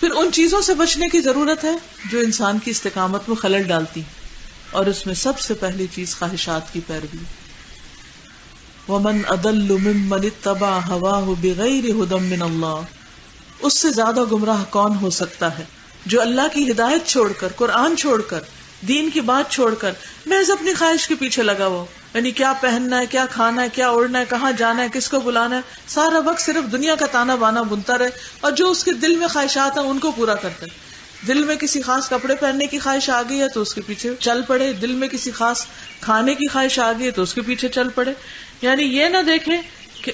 پھر ان چیزوں سے بچنے کی ضرورت ہے جو انسان کی استقامت میں خلل ڈالتی، اور اس میں سب سے پہلی چیز خواہشات کی پیروی۔ وَمَنْ أَضَلُّ مِمَّنِ اتَّبَعَ هَوَاهُ بِغَيْرِ هُدًى مِّنَ اللَّهِ، اس سے زیادہ گمراہ کون ہو سکتا ہے جو اللہ کی ہدایت چھوڑ کر، قرآن چھوڑ کر، دین کی بات چھوڑ کر محض اپنی خواہش کے پیچھے لگا ہوا، یعنی کیا پہننا ہے، کیا کھانا ہے، کیا اوڑھنا ہے، کہاں جانا ہے، کس کو بلانا ہے، سارا وقت صرف دنیا کا تانا بانا بنتا رہے، اور جو اس کے دل میں خواہشات ہیں ان کو پورا کرتا ہے۔ دل میں کسی خاص کپڑے پہننے کی خواہش آ گئی ہے تو اس کے پیچھے چل پڑے، دل میں کسی خاص کھانے کی خواہش آ گئی ہے تو اس کے پیچھے چل پڑے، یعنی یہ نہ دیکھیں کہ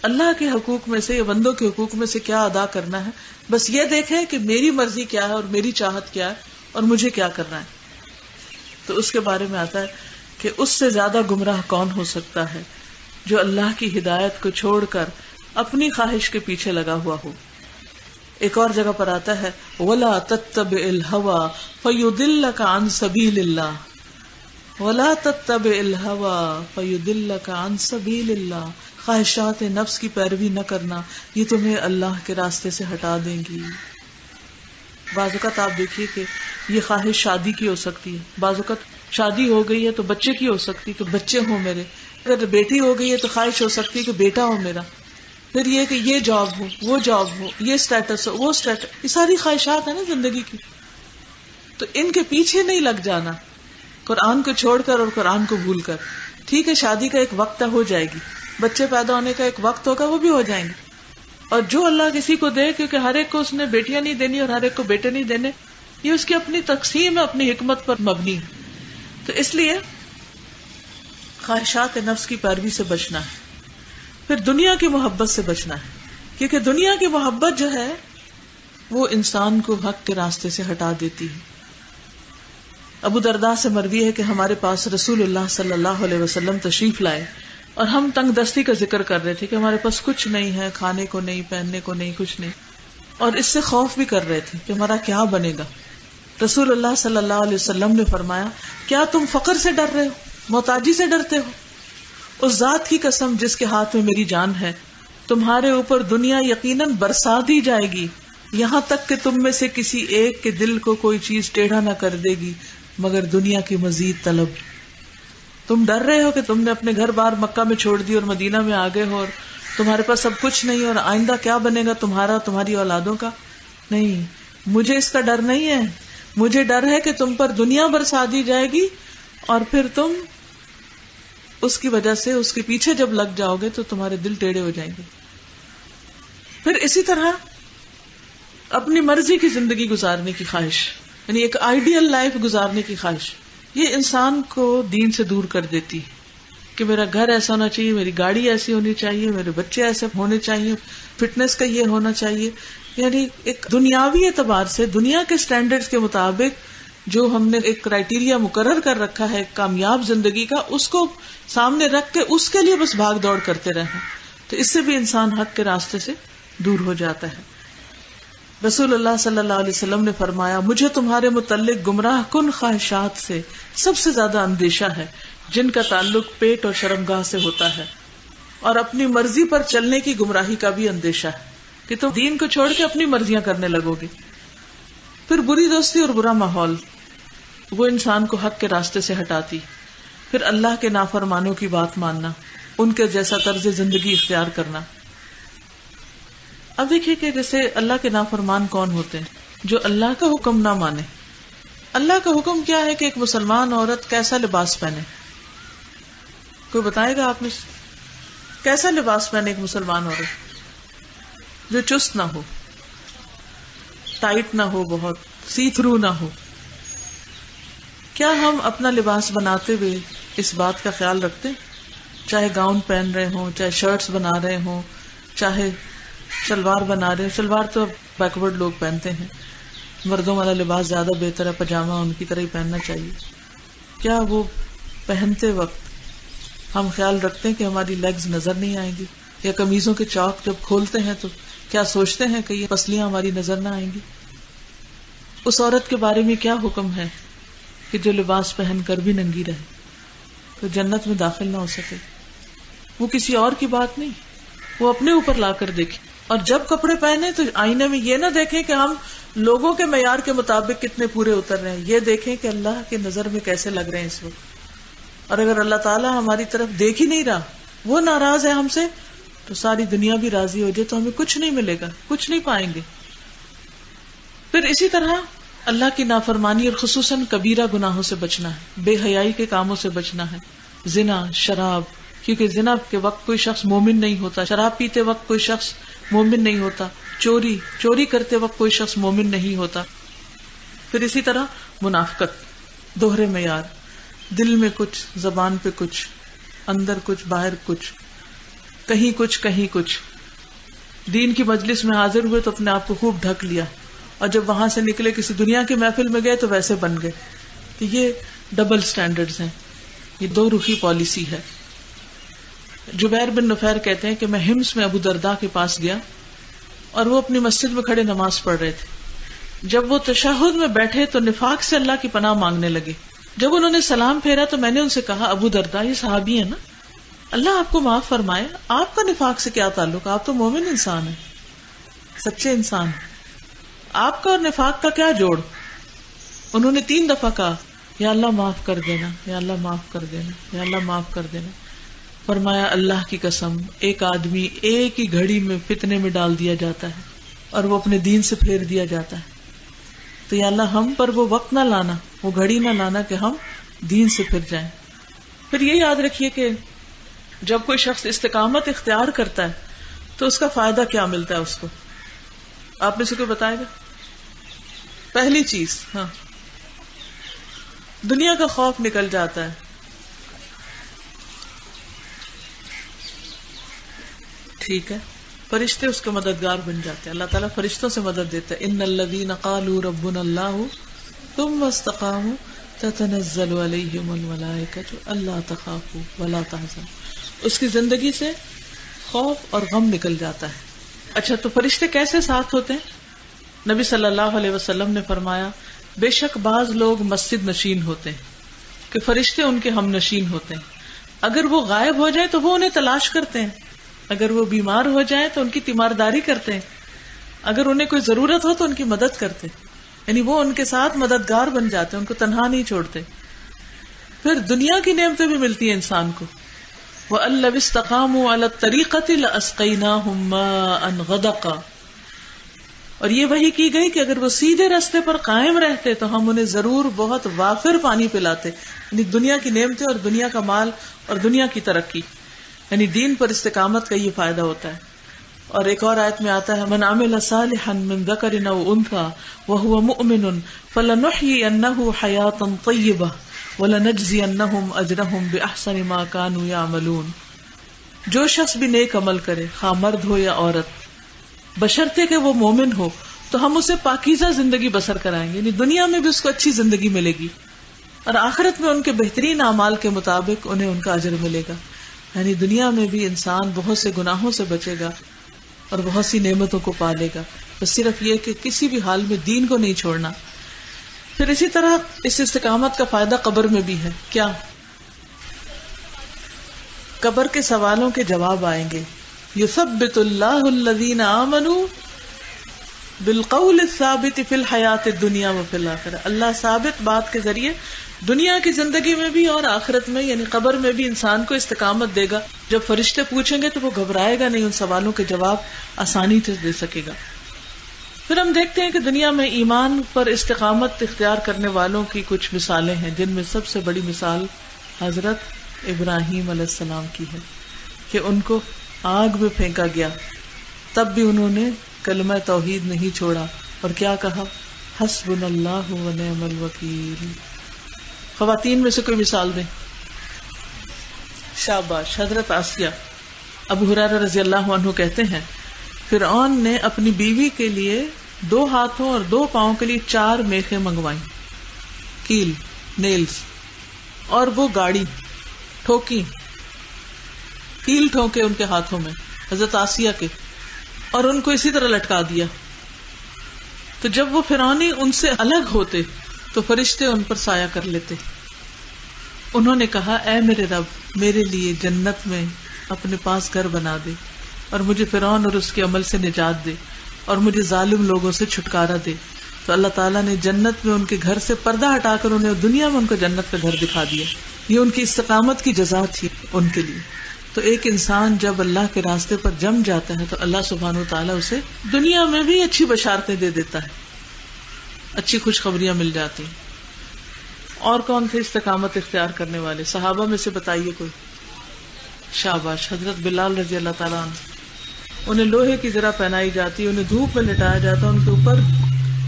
اللہ کے حقوق میں سے یا بندوں کے حقوق میں سے کیا ادا کرنا ہے، بس یہ دیکھیں کہ میری مرضی کیا ہے اور میری چاہت کیا ہے اور مجھے کیا کرنا ہے۔ تو اس کے بارے میں آتا ہے کہ اس سے زیادہ گمراہ کون ہو سکتا ہے جو اللہ کی ہدایت کو چھوڑ کر اپنی خواہش کے پیچھے لگا ہوا ہو۔ ایک اور جگہ پر آتا ہے وَلَا تَتَّبِعِ الْهَوَىٰ فَيُضِلَّكَ عَن سَبِيلِ اللَّهِ، وَلَا تَتَّبِعِ الْهَوَىٰ فَيُضِلَّكَ عَن سَبِيلِ اللَّهِ، خواہشات نفس کی پیروی نہ کرنا، یہ تمہیں اللہ کے راستے سے ہٹا دیں گی۔ بعض اوقات آپ دیکھیے کہ یہ خواہش شادی کی ہو سکتی ہے، بعض اوقات شادی ہو گئی ہے تو بچے کی ہو سکتی کہ بچے ہوں میرے، اگر بیٹی ہو گئی ہے تو خواہش ہو سکتی کہ بیٹا ہو میرا، پھر یہ کہ یہ جاب ہو، وہ جاب ہو، یہ اسٹیٹس ہو، وہ اسٹیٹس، یہ ساری خواہشات ہیں نا زندگی کی، تو ان کے پیچھے نہیں لگ جانا قرآن کو چھوڑ کر اور قرآن کو بھول کر۔ ٹھیک ہے شادی کا ایک وقت ہو جائے گی، بچے پیدا ہونے کا ایک وقت ہوگا، وہ بھی ہو جائیں گے، اور جو اللہ کسی کو دے، کیونکہ ہر ایک کو اس نے بیٹیاں نہیں دینی اور ہر ایک کو بیٹے نہیں دینے، یہ اس کی اپنی تقسیم ہے، اپنی حکمت پر مبنی ہے۔ تو اس لیے خواہشات نفس کی پیروی سے بچنا ہے، پھر دنیا کی محبت سے بچنا ہے، کیونکہ دنیا کی محبت جو ہے وہ انسان کو حق کے راستے سے ہٹا دیتی ہے۔ ابو درداء سے مروی ہے کہ ہمارے پاس رسول اللہ صلی اللہ علیہ وسلم تشریف لائے اور ہم تنگ دستی کا ذکر کر رہے تھے کہ ہمارے پاس کچھ نہیں ہے، کھانے کو نہیں، پہننے کو نہیں، کچھ نہیں، اور اس سے خوف بھی کر رہے تھے کہ ہمارا کیا بنے گا۔ رسول اللہ صلی اللہ علیہ وسلم نے فرمایا کیا تم فقر سے ڈر رہے ہو، محتاجی سے ڈرتے ہو؟ اس ذات کی قسم جس کے ہاتھ میں میری جان ہے، تمہارے اوپر دنیا یقیناً برسا دی جائے گی، یہاں تک کہ تم میں سے کسی ایک کے دل کو کوئی چیز ٹیڑھا نہ کر دے گی مگر دنیا کی مزید طلب۔ تم ڈر رہے ہو کہ تم نے اپنے گھر بار مکہ میں چھوڑ دی اور مدینہ میں آ گئے ہو اور تمہارے پاس سب کچھ نہیں اور آئندہ کیا بنے گا تمہارا، تمہاری اولادوں کا؟ نہیں، مجھے اس کا ڈر نہیں ہے، مجھے ڈر ہے کہ تم پر دنیا برسا دی جائے گی اور پھر تم اس کی وجہ سے اس کے پیچھے جب لگ جاؤ گے تو تمہارے دل ٹیڑھے ہو جائیں گے۔ پھر اسی طرح اپنی مرضی کی زندگی گزارنے کی خواہش، یعنی ایک آئیڈیل لائف گزارنے کی خواہش، یہ انسان کو دین سے دور کر دیتی کہ میرا گھر ایسا ہونا چاہیے، میری گاڑی ایسی ہونی چاہیے، میرے بچے ایسے ہونے چاہیے، فٹنس کا یہ ہونا چاہیے، یعنی ایک دنیاوی اعتبار سے دنیا کے سٹینڈرڈز کے مطابق جو ہم نے ایک کرائیٹیریا مقرر کر رکھا ہے کامیاب زندگی کا، اس کو سامنے رکھ کے اس کے لیے بس بھاگ دوڑ کرتے رہنا، تو اس سے بھی انسان حق کے راستے سے دور ہو جاتا ہے۔ رسول اللہ صلی اللہ علیہ وسلم نے فرمایا مجھے تمہارے متعلق گمراہ کن خواہشات سے سب سے زیادہ اندیشہ ہے جن کا تعلق پیٹ اور شرمگاہ سے ہوتا ہے، اور اپنی مرضی پر چلنے کی گمراہی کا بھی اندیشہ ہے کہ تم دین کو چھوڑ کے اپنی مرضیاں کرنے لگو گے۔ پھر بری دوستی اور برا ماحول، وہ انسان کو حق کے راستے سے ہٹاتی۔ پھر اللہ کے نافرمانوں کی بات ماننا، ان کے جیسا طرز زندگی اختیار کرنا۔ اب دیکھیے کہ جیسے اللہ کے نافرمان کون ہوتے ہیں؟ جو اللہ کا حکم نہ مانے۔ اللہ کا حکم کیا ہے کہ ایک مسلمان عورت کیسا لباس پہنے؟ کوئی بتائے گا آپ نے کیسا لباس پہنے ایک مسلمان عورت؟ جو چست نہ ہو، ٹائٹ نہ ہو، بہت سی تھرو نہ ہو۔ کیا ہم اپنا لباس بناتے ہوئے اس بات کا خیال رکھتے ہیں؟ چاہے گاؤن پہن رہے ہوں، چاہے شرٹس بنا رہے ہوں، چاہے شلوار بنا رہے ہیں۔ شلوار تو بیکورڈ لوگ پہنتے ہیں، مردوں والا لباس زیادہ بہتر ہے، پاجامہ ان کی طرح ہی پہننا چاہیے۔ کیا وہ پہنتے وقت ہم خیال رکھتے ہیں کہ ہماری لیگز نظر نہیں آئیں گی؟ یا قمیضوں کے چاک جب کھولتے ہیں تو کیا سوچتے ہیں کہ یہ پسلیاں ہماری نظر نہ آئیں گی؟ اس عورت کے بارے میں کیا حکم ہے کہ جو لباس پہن کر بھی ننگی رہے تو جنت میں داخل نہ ہو سکے؟ وہ کسی اور کی بات نہیں، وہ اپنے اوپر لا کر دیکھیں، اور جب کپڑے پہنے تو آئینے میں یہ نہ دیکھیں کہ ہم لوگوں کے معیار کے مطابق کتنے پورے اتر رہے ہیں، یہ دیکھیں کہ اللہ کے نظر میں کیسے لگ رہے ہیں اس وقت۔ اور اگر اللہ تعالیٰ ہماری طرف دیکھ ہی نہیں رہا، وہ ناراض ہے ہم سے، تو ساری دنیا بھی راضی ہو جائے تو ہمیں کچھ نہیں ملے گا، کچھ نہیں پائیں گے۔ پھر اسی طرح اللہ کی نافرمانی اور خصوصاً کبیرہ گناہوں سے بچنا ہے، بے حیائی کے کاموں سے بچنا ہے، زنا، شراب، کیونکہ زنا کے وقت کوئی شخص مومن نہیں ہوتا، شراب پیتے وقت کوئی شخص مومن نہیں ہوتا، چوری کرتے وقت کوئی شخص مومن نہیں ہوتا۔ پھر اسی طرح منافقت، دوہرے معیار، دل میں کچھ، زبان پہ کچھ، اندر کچھ، باہر کچھ، کہیں کچھ کہیں کچھ۔ دین کی مجلس میں حاضر ہوئے تو اپنے آپ کو خوب ڈھک لیا، اور جب وہاں سے نکلے کسی دنیا کی محفل میں گئے تو ویسے بن گئے۔ تو یہ ڈبل سٹینڈرڈز ہیں، یہ دو رخی پالیسی ہے۔ جبیر بن نفیر کہتے ہیں کہ میں ہمس میں ابو درداء کے پاس گیا اور وہ اپنی مسجد میں کھڑے نماز پڑھ رہے تھے۔ جب وہ تشہد میں بیٹھے تو نفاق سے اللہ کی پناہ مانگنے لگے۔ جب انہوں نے سلام پھیرا تو میں نے ان سے کہا، ابو درداء، یہ صحابی ہے نا، اللہ آپ کو معاف فرمائے، آپ کا نفاق سے کیا تعلق؟ آپ تو مومن انسان ہیں، سچے انسان ہیں، آپ کا اور نفاق کا کیا جوڑ؟ انہوں نے 3 دفعہ کہا، یا اللہ معاف کر دینا، یا اللہ معاف کر دینا، یا اللہ معاف کر دینا۔ فرمایا، اللہ کی قسم، ایک آدمی ایک ہی گھڑی میں فتنے میں ڈال دیا جاتا ہے اور وہ اپنے دین سے پھیر دیا جاتا ہے، تو یا اللہ ہم پر وہ وقت نہ لانا، وہ گھڑی نہ لانا کہ ہم دین سے پھر جائیں۔ پھر یہ یاد رکھیے کہ جب کوئی شخص استقامت اختیار کرتا ہے تو اس کا فائدہ کیا ملتا ہے اس کو؟ آپ میں سے کوئی بتائے گا؟ پہلی چیز، ہاں، دنیا کا خوف نکل جاتا ہے۔ ٹھیک ہے، فرشتے اس کے مددگار بن جاتے ہیں، اللہ تعالیٰ فرشتوں سے مدد دیتا ہے۔ ان الذین قالوا ربنا اللہ ثم استقاموا تتنزل علیہم الملائکۃ الا تخافوا ولا تحزنوا۔ اس کی زندگی سے خوف اور غم نکل جاتا ہے۔ اچھا، تو فرشتے کیسے ساتھ ہوتے ہیں؟ نبی صلی اللہ علیہ وسلم نے فرمایا، بے شک بعض لوگ مسجد نشین ہوتے ہیں کہ فرشتے ان کے ہم نشین ہوتے ہیں، اگر وہ غائب ہو جائے تو وہ انہیں تلاش کرتے ہیں، اگر وہ بیمار ہو جائیں تو ان کی تیمارداری کرتے ہیں، اگر انہیں کوئی ضرورت ہو تو ان کی مدد کرتے ہیں، یعنی وہ ان کے ساتھ مددگار بن جاتے ہیں، ان کو تنہا نہیں چھوڑتے۔ پھر دنیا کی نعمتیں بھی ملتی ہیں انسان کو۔ وَأَن لَّوِ اسْتَقَامُوا عَلَى الطَّرِيقَةِ لَأَسْقَيْنَاهُم مَّاءً غَدَقًا، اور یہ وحی کی گئی کہ اگر وہ سیدھے راستے پر قائم رہتے تو ہم انہیں ضرور بہت وافر پانی پلاتے، یعنی دنیا کی نعمتیں اور دنیا کا مال اور دنیا کی ترقی، یعنی دین پر استقامت کا یہ فائدہ ہوتا ہے۔ اور ایک اور آیت میں آتا ہے، من عمل صالحا من ذکر او انثى وهو مؤمن فلنحيينه حیاتا طیبہ ولنجزینہم اجرہم باحسن ما كانوا يعملون۔ جو شخص بھی نیک عمل کرے، خواہ مرد ہو یا عورت، بشرطے کہ وہ مومن ہو، تو ہم اسے پاکیزہ زندگی بسر کرائیں گے، یعنی دنیا میں بھی اس کو اچھی زندگی ملے گی اور آخرت میں ان کے بہترین اعمال کے مطابق انہیں ان کا اجر ملے گا۔ یعنی دنیا میں بھی انسان بہت سے گناہوں سے بچے گا اور بہت سی نعمتوں کو پالے گا۔ بس صرف یہ کہ کسی بھی حال میں دین کو نہیں چھوڑنا. پھر اسی طرح اس استقامت کا فائدہ قبر میں بھی ہے. کیا؟ قبر کے سوالوں کے جواب آئیں گے. یثبت اللہ الذین آمنوا بالقول الثابت فی الحیات الدنیا وفی الآخرہ. اللہ ثابت بات کے ذریعے دنیا کی زندگی میں بھی اور آخرت میں یعنی قبر میں بھی انسان کو استقامت دے گا. جب فرشتے پوچھیں گے تو وہ گھبرائے گا نہیں، ان سوالوں کے جواب آسانی سے دے سکے گا. پھر ہم دیکھتے ہیں کہ دنیا میں ایمان پر استقامت اختیار کرنے والوں کی کچھ مثالیں ہیں، جن میں سب سے بڑی مثال حضرت ابراہیم علیہ السلام کی ہے کہ ان کو آگ میں پھینکا گیا، تب بھی انہوں نے کلمہ توحید نہیں چھوڑا اور کیا کہا؟ حسبنا اللہ و نعم الوکیل. خواتین میں سے کوئی مثال دیں. شاباش، حضرت آسیہ. ابو ہریرہ رضی اللہ عنہ کہتے ہیں فرعون نے اپنی بیوی کے لیے 2 ہاتھوں اور 2 پاؤں کے لیے 4 میخیں منگوائیں، کیل نیلز، اور وہ گاڑی ٹھوکی، کیل ٹھونکے ان کے ہاتھوں میں حضرت آسیہ کے، اور ان کو اسی طرح لٹکا دیا. تو جب وہ فرعونی ان سے الگ ہوتے تو فرشتے ان پر سایہ کر لیتے. انہوں نے کہا اے میرے رب، میرے لیے جنت میں اپنے پاس گھر بنا دے اور مجھے فرعون اور اس کے عمل سے نجات دے اور مجھے ظالم لوگوں سے چھٹکارا دے. تو اللہ تعالیٰ نے جنت میں ان کے گھر سے پردہ ہٹا کر انہیں دنیا میں ان کو جنت کا گھر دکھا دیا. یہ ان کی استقامت کی جزا تھی ان کے لیے. تو ایک انسان جب اللہ کے راستے پر جم جاتا ہے تو اللہ سبحانہ و تعالیٰ اسے دنیا میں بھی اچھی بشارتیں دے دیتا ہے، اچھی خوشخبریاں مل جاتی ہیں. اور کون تھے استقامت اختیار کرنے والے؟ صحابہ میں سے بتائیے کوئی. شاباش، حضرت بلال رضی اللہ تعالیٰ عنہ. انہیں لوہے کی زرہ پہنائی جاتی، انہیں دھوپ میں لٹایا جاتا، ان کے اوپر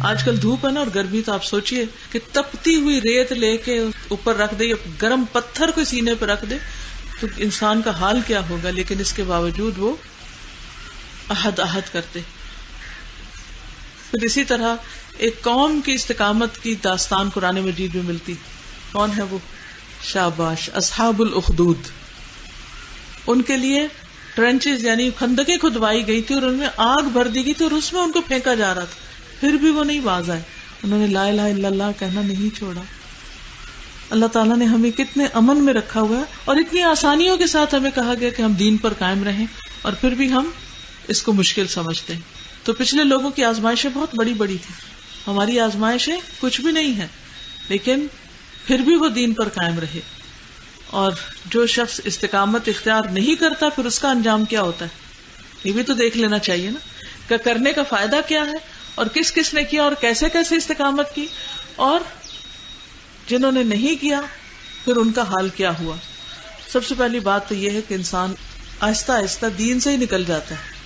آج کل دھوپ ہے نا اور گرمی، تو آپ سوچئے کہ تپتی ہوئی ریت لے کے اوپر رکھ دے یا گرم پتھر کو سینے پہ رکھ دے تو انسان کا حال کیا ہوگا. لیکن اس کے باوجود وہ عہد کرتے. پھر اسی طرح ایک قوم کی استقامت کی داستان قرآن مجید میں ملتی. کون ہے وہ؟ شاباش، اصحاب الاخدود. ان کے لیے ٹرنچز یعنی خندقیں کھدوائی گئی تھی اور ان میں آگ بھر دی گئی تھی اور اس میں ان کو پھینکا جا رہا تھا، پھر بھی وہ نہیں باز آئے. انہوں نے لا الہ الا اللہ کہنا نہیں چھوڑا. اللہ تعالیٰ نے ہمیں کتنے امن میں رکھا ہوا ہے اور اتنی آسانیوں کے ساتھ ہمیں کہا گیا کہ ہم دین پر قائم رہیں، اور پھر بھی ہم اس کو مشکل سمجھتے ہیں. تو پچھلے لوگوں کی آزمائشیں بہت بڑی بڑی تھی، ہماری آزمائشیں کچھ بھی نہیں ہیں، لیکن پھر بھی وہ دین پر قائم رہے. اور جو شخص استقامت اختیار نہیں کرتا پھر اس کا انجام کیا ہوتا ہے، یہ بھی تو دیکھ لینا چاہیے نا کہ کرنے کا فائدہ کیا ہے اور کس کس نے کیا اور کیسے کیسے استقامت کی، اور جنہوں نے نہیں کیا پھر ان کا حال کیا ہوا. سب سے پہلی بات تو یہ ہے کہ انسان آہستہ آہستہ دین سے ہی نکل جاتا ہے،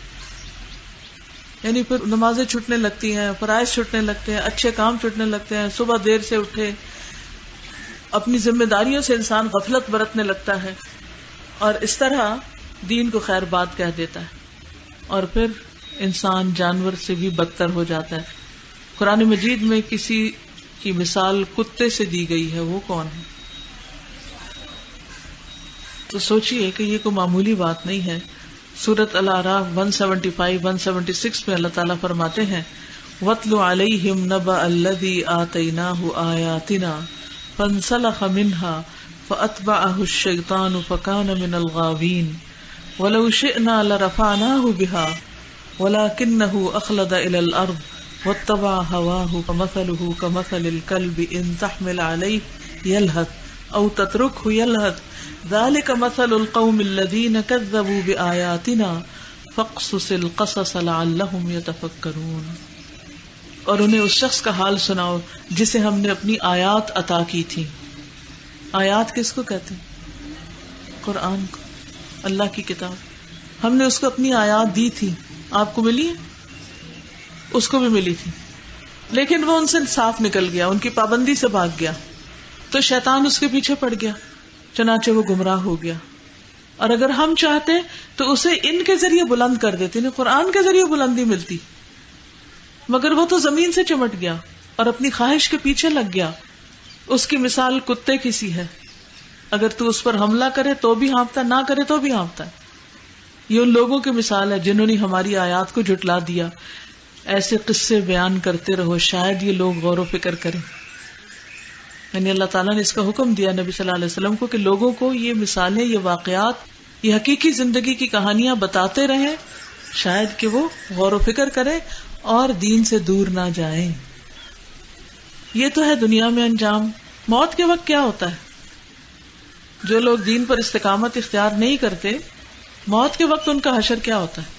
یعنی پھر نمازیں چھوٹنے لگتی ہیں، فرائض چھوٹنے لگتے ہیں، اچھے کام چھوٹنے لگتے ہیں، صبح دیر سے اٹھے، اپنی ذمہ داریوں سے انسان غفلت برتنے لگتا ہے اور اس طرح دین کو خیر بات کہہ دیتا ہے، اور پھر انسان جانور سے بھی بدتر ہو جاتا ہے. قرآن مجید میں کسی کی مثال کتے سے دی گئی ہے، وہ کون ہے؟ تو سوچئے کہ یہ کوئی معمولی بات نہیں ہے. سورۃ الاعراف 175 176 میں اللہ تعالیٰ فرماتے ہیں وَاتْلُ عَلَيْهِمْ نَبَأَ الَّذِي آتَيْنَاهُ آيَاتِنَا فَانْسَلَخَ مِنْهَا فَأَتْبَعَهُ الشَّيْطَانُ فَكَانَ مِنَ الْغَاوِينَ وَلَوْ شِئْنَا لَرَفَعْنَاهُ بِهَا وَلَكِنَّهُ أَخْلَدَ إِلَى الْأَرْضِ وَاتَّبَعَ هَوَاهُ فَمَثَلُهُ كَمَثَلِ الْكَلْبِ إِنْ تَحْمِلْ عَلَيْهِ يَلْهَثْ أَوْ تَتْرُكْهُ يَلْهَث ذَلِكَ مَثَلُ الْقَوْمِ الَّذِينَ كَذَّبُوا بِآيَاتِنَا فَاقْصُصِ الْقَصَصَ لَعَلَّهُمْ يَتَفَكَّرُونَ. اور انہیں اس شخص کا حال سناؤ جسے ہم نے اپنی آیات عطا کی تھی. آیات کس کو کہتے ہیں؟ قرآن کو، اللہ کی کتاب. ہم نے اس کو اپنی آیات دی تھی. آپ کو ملی ہے؟ اس کو بھی ملی تھی، لیکن وہ ان سے صاف نکل گیا، ان کی پابندی سے بھاگ گیا، تو شیطان اس کے پیچھے پڑ گیا، چنانچہ وہ گمراہ ہو گیا. اور اگر ہم چاہتے تو اسے ان کے ذریعے بلند کر دیتے، انہیں قرآن کے ذریعے بلندی ملتی، مگر وہ تو زمین سے چمٹ گیا اور اپنی خواہش کے پیچھے لگ گیا. اس کی مثال کتے کی سی ہے، اگر تو اس پر حملہ کرے تو بھی ہانپتا، نہ کرے تو بھی ہانپتا ہے. یہ ان لوگوں کی مثال ہے جنہوں نے ہماری آیات کو جھٹلا دیا. ایسے قصے بیان کرتے رہو، شاید یہ لوگ غور و فکر کریں. یعنی اللہ تعالیٰ نے اس کا حکم دیا نبی صلی اللہ علیہ وسلم کو کہ لوگوں کو یہ مثالیں، یہ واقعات، یہ حقیقی زندگی کی کہانیاں بتاتے رہیں، شاید کہ وہ غور و فکر کریں اور دین سے دور نہ جائیں. یہ تو ہے دنیا میں انجام. موت کے وقت کیا ہوتا ہے؟ جو لوگ دین پر استقامت اختیار نہیں کرتے، موت کے وقت ان کا حشر کیا ہوتا ہے؟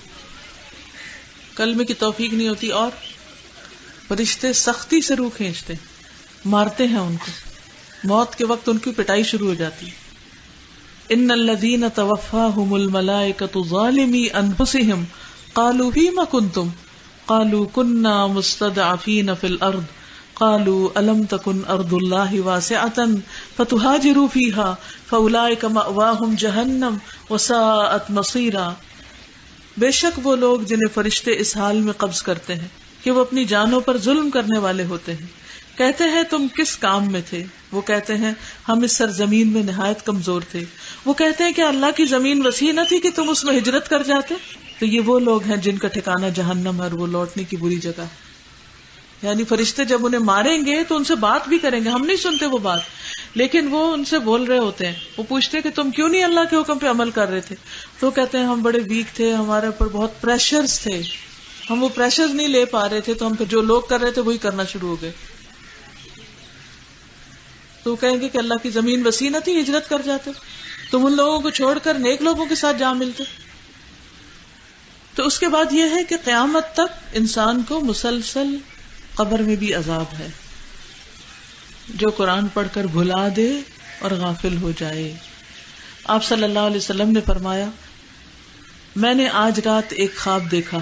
کلمے کی توفیق نہیں ہوتی اور فرشتے سختی سے روح کھینچتے، مارتے ہیں ان کو. موت کے وقت ان کی پٹائی شروع ہو جاتی. ان الذین توفاہم الملائکۃ ظالمی انفسہم قالوا فیم کنتم قالوا کنا مستضعفین فی الارض قالوا الم تکن ارض اللہ واسعۃ فتہاجروا فیہا فاولئک مأواہم جہنم وساءت مصیرا. بے شک وہ لوگ جنہیں فرشتے اس حال میں قبض کرتے ہیں کہ وہ اپنی جانوں پر ظلم کرنے والے ہوتے ہیں، کہتے ہیں تم کس کام میں تھے؟ وہ کہتے ہیں ہم اس سرزمین میں نہایت کمزور تھے. وہ کہتے ہیں کہ اللہ کی زمین وسیع نہ تھی کہ تم اس میں ہجرت کر جاتے؟ تو یہ وہ لوگ ہیں جن کا ٹھکانہ جہنم ہے اور وہ لوٹنے کی بری جگہ ہے. یعنی فرشتے جب انہیں ماریں گے تو ان سے بات بھی کریں گے، ہم نہیں سنتے وہ بات، لیکن وہ ان سے بول رہے ہوتے ہیں. وہ پوچھتے ہیں کہ تم کیوں نہیں اللہ کے حکم پہ عمل کر رہے تھے؟ تو کہتے ہیں ہم بڑے ویک تھے، ہمارے اوپر بہت پریشرز تھے، ہم وہ پریشرز نہیں لے پا رہے تھے، تو ہم پھر جو لوگ کر رہے تھے وہی کرنا شروع ہو گئے. تو وہ کہیں گے کہ اللہ کی زمین وسیع نہ تھی، ہجرت کر جاتے، تم ان لوگوں کو چھوڑ کر نیک لوگوں کے ساتھ جا ملتے. تو اس کے بعد یہ ہے کہ قیامت تک انسان کو مسلسل قبر میں بھی عذاب ہے. جو قرآن پڑھ کر بھلا دے اور غافل ہو جائے. آپ صلی اللہ علیہ وسلم نے فرمایا، میں نے آج رات ایک خواب دیکھا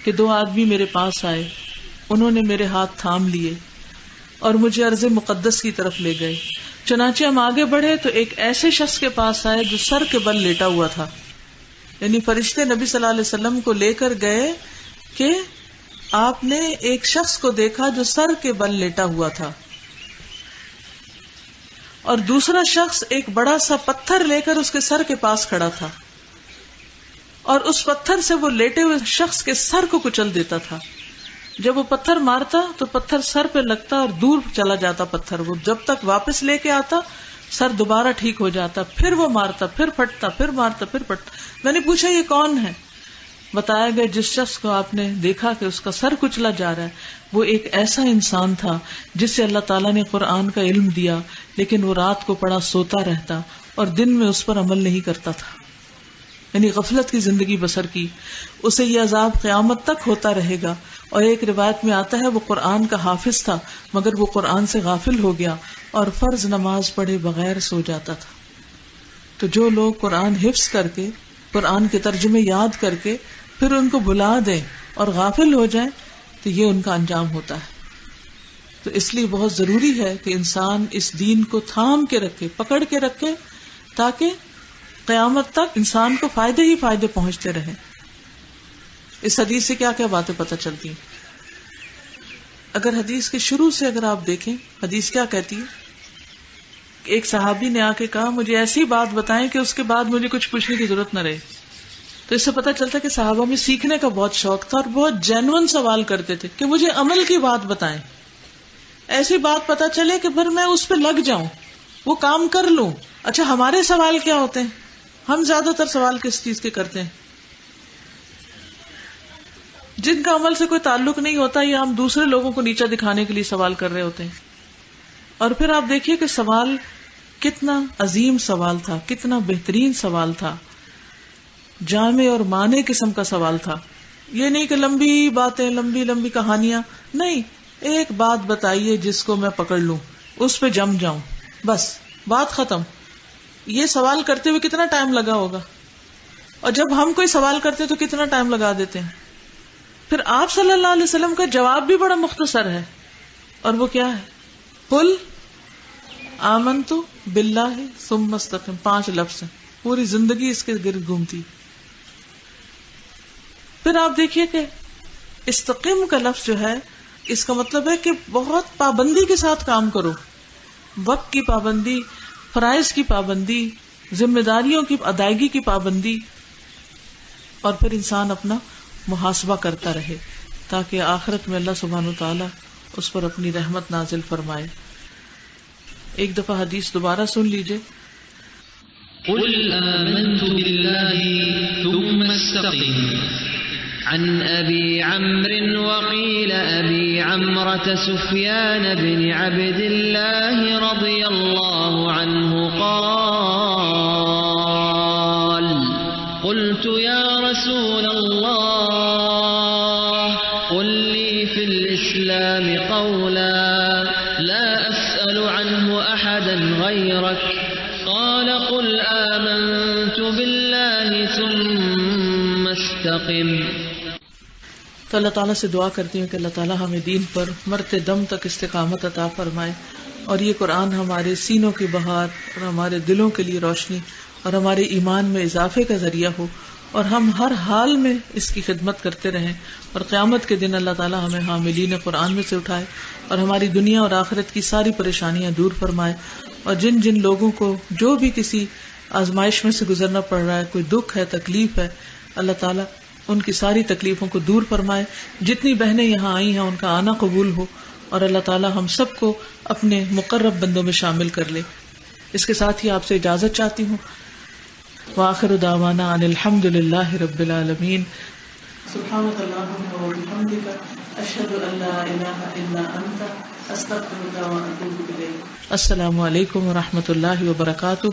کہ 2 آدمی میرے پاس آئے، انہوں نے میرے ہاتھ تھام لیے اور مجھے ارض مقدس کی طرف لے گئے. چنانچہ ہم آگے بڑھے تو ایک ایسے شخص کے پاس آئے جو سر کے بل لیٹا ہوا تھا. یعنی فرشتے نبی صلی اللہ علیہ وسلم کو لے کر گئے کہ آپ نے ایک شخص کو دیکھا جو سر کے بل لیٹا ہوا تھا، اور دوسرا شخص ایک بڑا سا پتھر لے کر اس کے سر کے پاس کھڑا تھا، اور اس پتھر سے وہ لیٹے ہوئے شخص کے سر کو کچل دیتا تھا. جب وہ پتھر مارتا تو پتھر سر پہ لگتا اور دور چلا جاتا پتھر. وہ جب تک واپس لے کے آتا سر دوبارہ ٹھیک ہو جاتا، پھر وہ مارتا، پھر پھٹتا، پھر مارتا، پھر پھٹتا. میں نے پوچھا یہ کون ہے؟ بتایا گیا جس شخص کو آپ نے دیکھا کہ اس کا سر کچلا جا رہا ہے وہ ایک ایسا انسان تھا جس سے اللہ تعالیٰ نے قرآن کا علم دیا، لیکن وہ رات کو پڑا سوتا رہتا اور دن میں اس پر عمل نہیں کرتا تھا. یعنی غفلت کی زندگی بسر کی. اسے یہ عذاب قیامت تک ہوتا رہے گا. اور ایک روایت میں آتا ہے وہ قرآن کا حافظ تھا مگر وہ قرآن سے غافل ہو گیا اور فرض نماز پڑھے بغیر سو جاتا تھا. تو جو لوگ قرآن حفظ کر کے، قرآن کے ترجمے یاد کر کے پھر ان کو بھلا دیں اور غافل ہو جائیں تو یہ ان کا انجام ہوتا ہے. تو اس لیے بہت ضروری ہے کہ انسان اس دین کو تھام کے رکھے، پکڑ کے رکھے، تاکہ قیامت تک انسان کو فائدے ہی فائدے پہنچتے رہیں. اس حدیث سے کیا کیا باتیں پتہ چلتی ہیں؟ اگر حدیث کے شروع سے اگر آپ دیکھیں، حدیث کیا کہتی ہے؟ ایک صحابی نے آ کے کہا مجھے ایسی بات بتائیں کہ اس کے بعد مجھے کچھ پوچھنے کی ضرورت نہ رہے. تو اس سے پتہ چلتا کہ صحابہ میں سیکھنے کا بہت شوق تھا اور بہت جینون سوال کرتے تھے کہ مجھے عمل کی بات بتائیں، ایسی بات پتہ چلے کہ پھر میں اس پہ لگ جاؤں، وہ کام کر لوں. اچھا ہمارے سوال کیا ہوتے ہیں؟ ہم زیادہ تر سوال کس چیز کے کرتے ہیں؟ جن کا عمل سے کوئی تعلق نہیں ہوتا یا ہم دوسرے لوگوں کو نیچا دکھانے کے لیے سوال کر رہے ہوتے ہیں. اور پھر آپ دیکھیے کہ سوال کتنا عظیم سوال تھا، کتنا بہترین سوال تھا، جامع اور معنی قسم کا سوال تھا. یہ نہیں کہ لمبی باتیں، لمبی لمبی کہانیاں، نہیں، ایک بات بتائیے جس کو میں پکڑ لوں، اس پہ جم جاؤں، بس بات ختم. یہ سوال کرتے ہوئے کتنا ٹائم لگا ہوگا، اور جب ہم کوئی سوال کرتے تو کتنا ٹائم لگا دیتے ہیں. پھر آپ صلی اللہ علیہ وسلم کا جواب بھی بڑا مختصر ہے، اور وہ کیا ہے؟ قل آمنت باللہ ثم استقم. 5 لفظ ہیں، پوری زندگی اس کے گرد گھومتی. پھر آپ دیکھیے کہ استقم کا لفظ جو ہے اس کا مطلب ہے کہ بہت پابندی کے ساتھ کام کرو، وقت کی پابندی، فرائض کی پابندی، ذمہ داریوں کی ادائیگی کی پابندی. اور پھر انسان اپنا محاسبہ کرتا رہے تاکہ آخرت میں اللہ سبحانہ وتعالی اس پر اپنی رحمت نازل فرمائے. ایک دفعہ حدیث دوبارہ سن لیجئے. قل آمنت بالله ثم استقم عن أبي عمرو وقيل أبي عمرة سفيان بن عبد الله رضي الله عنه قال قلت يا رسول الله قل لي في الإسلام قولا لا أسأل عنه أحدا غيرك قال قل آمنت بالله ثم استقم. تو اللہ تعالیٰ سے دعا کرتی ہوں کہ اللہ تعالیٰ ہمیں دین پر مرتے دم تک استقامت عطا فرمائے، اور یہ قرآن ہمارے سینوں کی بہار اور ہمارے دلوں کے لیے روشنی اور ہمارے ایمان میں اضافے کا ذریعہ ہو، اور ہم ہر حال میں اس کی خدمت کرتے رہیں، اور قیامت کے دن اللہ تعالیٰ ہمیں حاملین قرآن میں سے اٹھائے اور ہماری دنیا اور آخرت کی ساری پریشانیاں دور فرمائے. اور جن جن لوگوں کو جو بھی کسی آزمائش میں سے گزرنا پڑ رہا ہے، کوئی دکھ ہے، تکلیف ہے، اللہ تعالیٰ ان کی ساری تکلیفوں کو دور فرمائے. جتنی بہنیں یہاں آئی ہیں ان کا آنا قبول ہو، اور اللہ تعالیٰ ہم سب کو اپنے مقرب بندوں میں شامل کر لے. اس کے ساتھ ہی آپ سے اجازت چاہتی ہوں. وآخر دعوانا ان الحمد للہ رب العالمین. سبحانک اللہم وبحمدک اشہد ان لا الہ الا انت استغفرک واتوب الیک. السلام علیکم ورحمۃ اللہ وبرکاتہ.